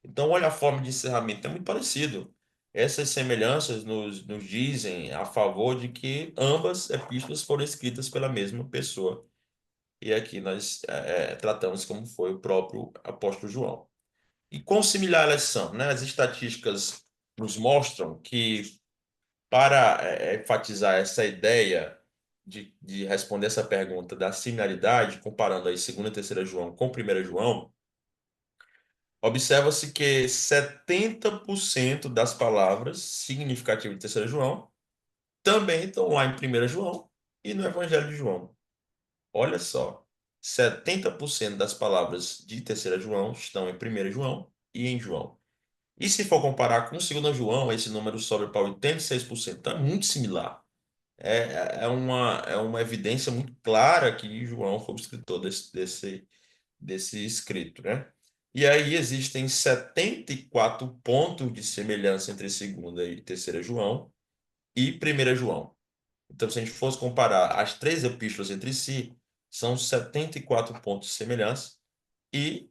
Então, olha a forma de encerramento, é muito parecido. Essas semelhanças nos dizem a favor de que ambas epístolas foram escritas pela mesma pessoa. E aqui nós tratamos como foi o próprio apóstolo João. E quão similar elas são, né? As estatísticas nos mostram que, para enfatizar essa ideia de responder essa pergunta da similaridade, comparando aí 2ª e 3ª João com 1ª João, observa-se que 70% das palavras significativas de 3ª João também estão lá em 1ª João e no Evangelho de João. Olha só, 70% das palavras de 3ª João estão em 1ª João e em João. E se for comparar com 2ª João, esse número sobe para 86%. Então é muito similar. É uma evidência muito clara que João foi o escritor desse escrito, né? E aí existem 74 pontos de semelhança entre 2ª e 3ª João e 1ª João. Então, se a gente fosse comparar as 3 epístolas entre si, são 74 pontos de semelhança e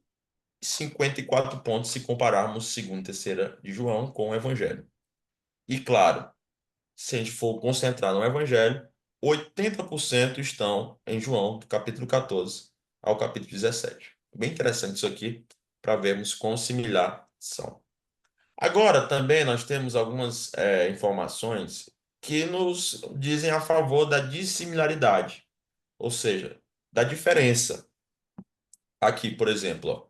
54 pontos se compararmos 2ª e 3ª de João com o Evangelho. E claro, se a gente for concentrar no Evangelho, 80% estão em João, do capítulo 14 ao capítulo 17. Bem interessante isso aqui, para vermos quão similar são. Agora, também nós temos algumas informações que nos dizem a favor da dissimilaridade, ou seja, da diferença. Aqui, por exemplo, ó,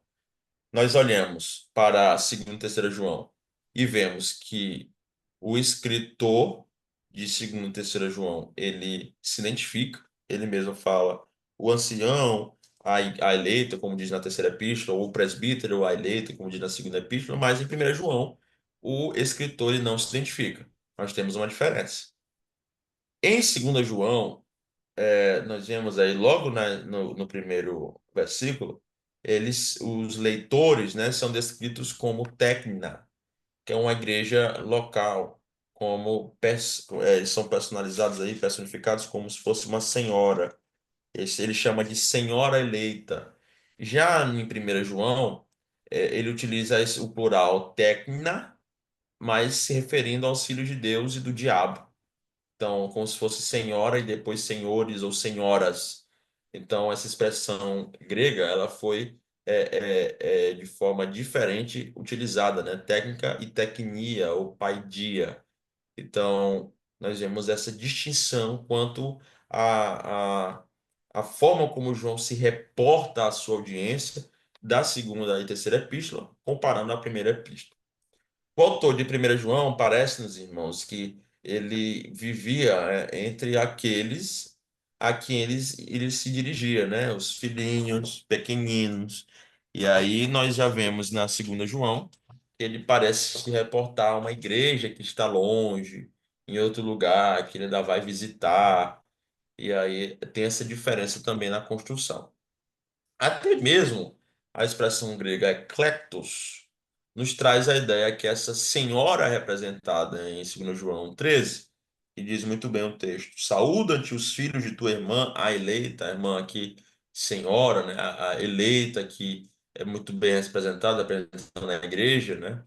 nós olhamos para a 2ª e 3ª João e vemos que o escritor de 2ª e 3ª João, ele se identifica, ele mesmo fala o ancião, a eleita, como diz na 3ª epístola, ou o presbítero, a eleita, como diz na 2ª epístola, mas em 1ª João, o escritor ele não se identifica. Nós temos uma diferença. Em 2ª João, nós vemos aí logo no primeiro versículo, os leitores, né, são descritos como técnica, que é uma igreja local, eles são personalizados aí, personificados como se fosse uma senhora. Ele chama de senhora eleita. Já em 1ª João, ele utiliza o plural técnica, mas se referindo aos filhos de Deus e do diabo. Então, como se fosse senhora e depois senhores ou senhoras. Então, essa expressão grega, ela foi de forma diferente utilizada, né? Técnica e tecnia, ou paidia. Então, nós vemos essa distinção quanto à, à, à forma como João se reporta à sua audiência da 2ª e 3ª epístola, comparando a 1ª epístola. O autor de 1ª João parece-nos, irmãos, que ele vivia entre aqueles a quem ele se dirigia, né? Os filhinhos, pequeninos. E aí nós já vemos na 2ª João que ele parece se reportar a uma igreja que está longe, em outro lugar, que ele ainda vai visitar. E aí tem essa diferença também na construção. Até mesmo a expressão grega ekletos nos traz a ideia que essa senhora representada em 2 João 13 e diz muito bem o texto. Saúda-te os filhos de tua irmã, a eleita, a irmã aqui, senhora, né? A eleita que é muito bem representada na igreja, né?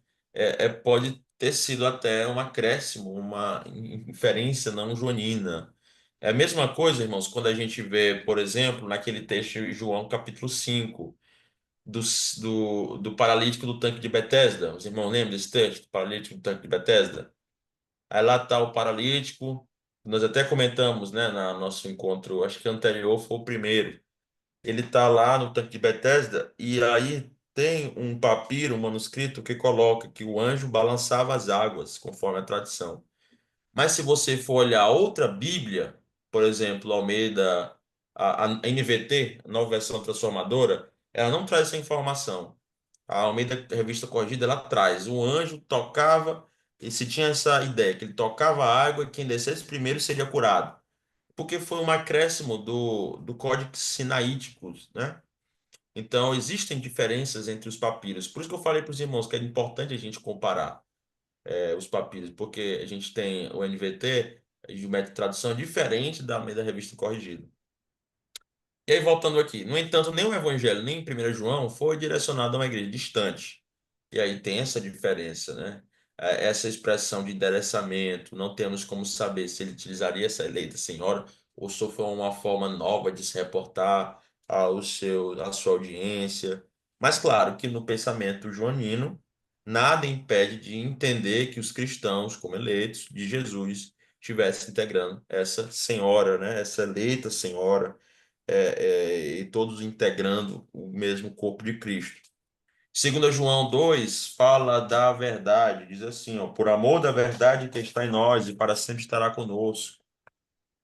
Pode ter sido até um acréscimo, uma inferência não joanina. É a mesma coisa, irmãos, quando a gente vê, por exemplo, naquele texto em João capítulo 5 do paralítico do tanque de Betesda. Os irmãos lembram desse texto? Paralítico do tanque de Betesda? Aí lá está o paralítico. Nós até comentamos, né, no nosso encontro, acho que anterior foi o primeiro. Ele está lá no tanque de Betesda e aí tem um papiro, um manuscrito que coloca que o anjo balançava as águas, conforme a tradição. Mas se você for olhar outra Bíblia, por exemplo, Almeida, a NVT, a Nova Versão Transformadora, ela não traz essa informação. A Almeida Revista Corrigida, ela traz. O anjo tocava, e se tinha essa ideia, que ele tocava a água e quem descesse primeiro seria curado. Porque foi um acréscimo do Código Sinaítico, né? Então, existem diferenças entre os papiros. Por isso que eu falei para os irmãos que é importante a gente comparar os papiros, porque a gente tem o NVT, de método de tradução, diferente da Almeida Revista Corrigida. E aí, voltando aqui, no entanto, nem o Evangelho, nem 1 João foi direcionado a uma igreja distante. E aí tem essa diferença, né? Essa expressão de endereçamento, não temos como saber se ele utilizaria essa eleita senhora ou se foi uma forma nova de se reportar à sua audiência. Mas claro que no pensamento joanino, nada impede de entender que os cristãos, como eleitos de Jesus, estivessem integrando essa senhora, né? Essa eleita senhora, e todos integrando o mesmo corpo de Cristo. Segundo João 2, fala da verdade, diz assim, ó, por amor da verdade que está em nós e para sempre estará conosco.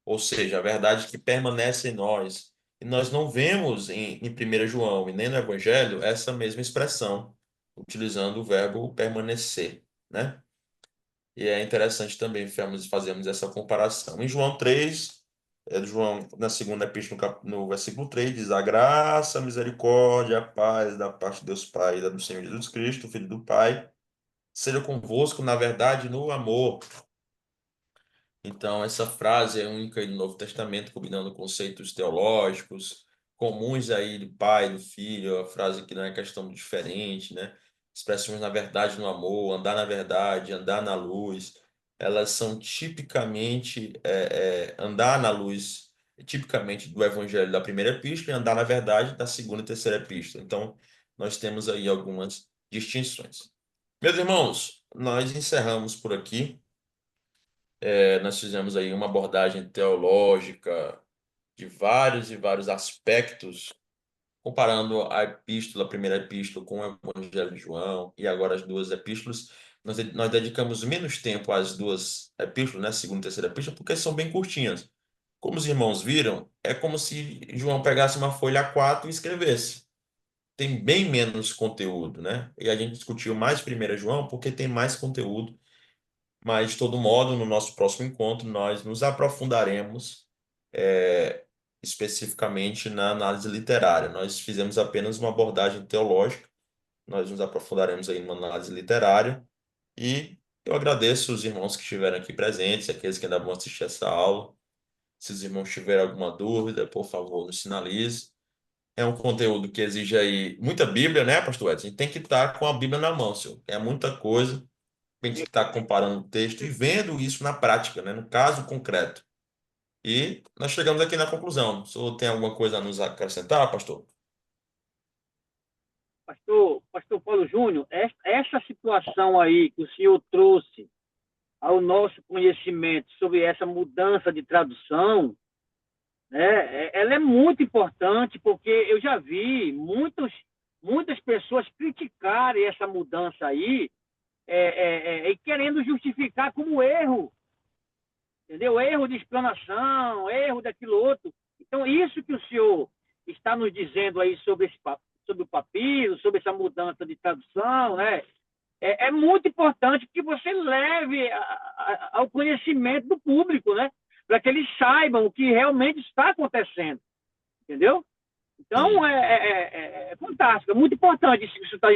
Ou seja, a verdade que permanece em nós. E nós não vemos em 1 João e nem no Evangelho essa mesma expressão, utilizando o verbo permanecer, né? E é interessante também fazermos essa comparação. Em João 3, João, na segunda epístola, no versículo 3, diz: a graça, a misericórdia, a paz da parte de Deus Pai e da do Senhor Jesus Cristo, Filho do Pai, seja convosco na verdade e no amor. Então, essa frase é única aí no Novo Testamento, combinando conceitos teológicos comuns aí do Pai, do Filho, a frase que não é questão diferente, né? Expressões na verdade, no amor, andar na verdade, andar na luz, elas são tipicamente andar na luz, tipicamente do Evangelho da primeira epístola e andar na verdade da segunda e terceira epístola. Então, nós temos aí algumas distinções. Meus irmãos, nós encerramos por aqui. Nós fizemos aí uma abordagem teológica de vários e vários aspectos, comparando a epístola, a primeira epístola com o Evangelho de João e agora as duas epístolas. Nós dedicamos menos tempo às duas epístolas, né, segunda e terceira epístola, porque são bem curtinhas. Como os irmãos viram, é como se João pegasse uma folha A4 e escrevesse. Tem bem menos conteúdo, né? E a gente discutiu mais 1 João porque tem mais conteúdo, mas, de todo modo, no nosso próximo encontro, nós nos aprofundaremos especificamente na análise literária. Nós fizemos apenas uma abordagem teológica, nós nos aprofundaremos aí numa análise literária, e eu agradeço os irmãos que estiveram aqui presentes, aqueles que ainda vão assistir essa aula. Se os irmãos tiverem alguma dúvida, por favor, nos sinalize. É um conteúdo que exige aí muita Bíblia, né, pastor Edson? A gente tem que estar com a Bíblia na mão, senhor. É muita coisa. A gente está comparando o texto e vendo isso na prática, né? No caso concreto. E nós chegamos aqui na conclusão. O senhor tem alguma coisa a nos acrescentar, pastor? Pastor Paulo Júnior, essa situação aí que o senhor trouxe ao nosso conhecimento sobre essa mudança de tradução, né, ela é muito importante, porque eu já vi muitas pessoas criticarem essa mudança aí e querendo justificar como erro, entendeu? Erro de explanação, erro daquilo outro. Então, isso que o senhor está nos dizendo aí sobre o papiro, sobre essa mudança de tradução, né? É muito importante que você leve ao conhecimento do público, né? Para que eles saibam o que realmente está acontecendo, entendeu? Então, é fantástico, é muito importante isso que você está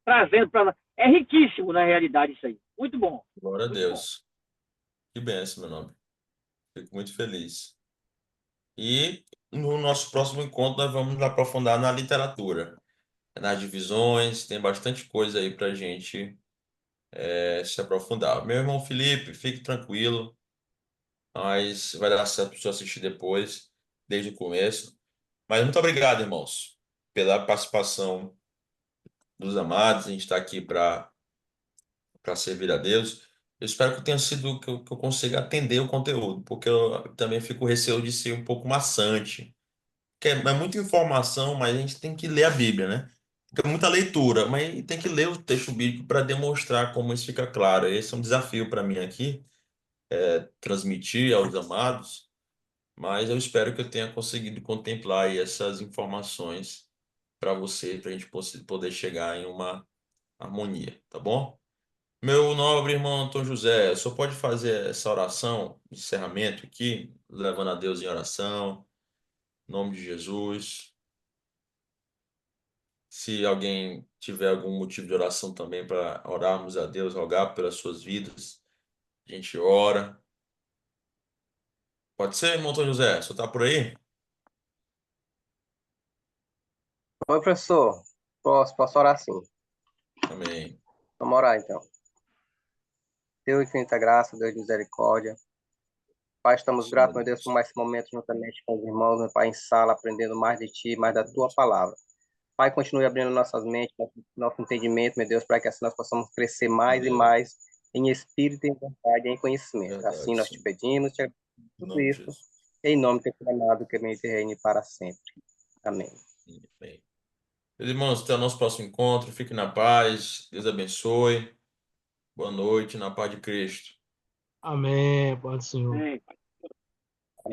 trazendo para nós. É riquíssimo, na realidade, isso aí. Muito bom. Glória a Muito bom. Deus. Que bênção, meu nome. Fico muito feliz. E no nosso próximo encontro nós vamos aprofundar na literatura, nas divisões, tem bastante coisa aí para a gente se aprofundar. Meu irmão Felipe, fique tranquilo, mas vai dar certo para você assistir depois, desde o começo. Mas muito obrigado, irmãos, pela participação dos amados. A gente está aqui para servir a Deus. Eu espero que tenha sido que eu consiga atender o conteúdo, porque eu também fico receoso de ser um pouco maçante. Que é muita informação, mas a gente tem que ler a Bíblia, né? Porque é muita leitura, mas tem que ler o texto bíblico para demonstrar como isso fica claro. Esse é um desafio para mim aqui, transmitir aos amados, mas eu espero que eu tenha conseguido contemplar aí essas informações para você, para a gente poder chegar em uma harmonia, tá bom? Meu nobre irmão Antônio José, só pode fazer essa oração de encerramento aqui, levando a Deus em oração, em nome de Jesus. Se alguém tiver algum motivo de oração também para orarmos a Deus, rogar pelas suas vidas, a gente ora. Pode ser, irmão Antônio José? Você está por aí? Oi, professor. Posso orar sim. Amém. Vamos orar, então. Deus de infinita graça, Deus de misericórdia. Pai, estamos gratos, meu Deus, por mais esse momento juntamente com os irmãos, meu Pai, em sala, aprendendo mais de Ti, mais da Tua palavra. Pai, continue abrindo nossas mentes, nosso entendimento, meu Deus, para que assim nós possamos crescer mais e Amém. mais em espírito, em vontade e em conhecimento. Verdade, Assim nós te sim. pedimos, te agradecemos Em por tudo nome de isso, Jesus. em nome do Teu amado, que reine e reine para sempre. Amém. Amém. Meus irmãos, até o nosso próximo encontro. Fiquem na paz. Deus abençoe. Boa noite, na paz de Cristo. Amém, Pai do Senhor. Sim.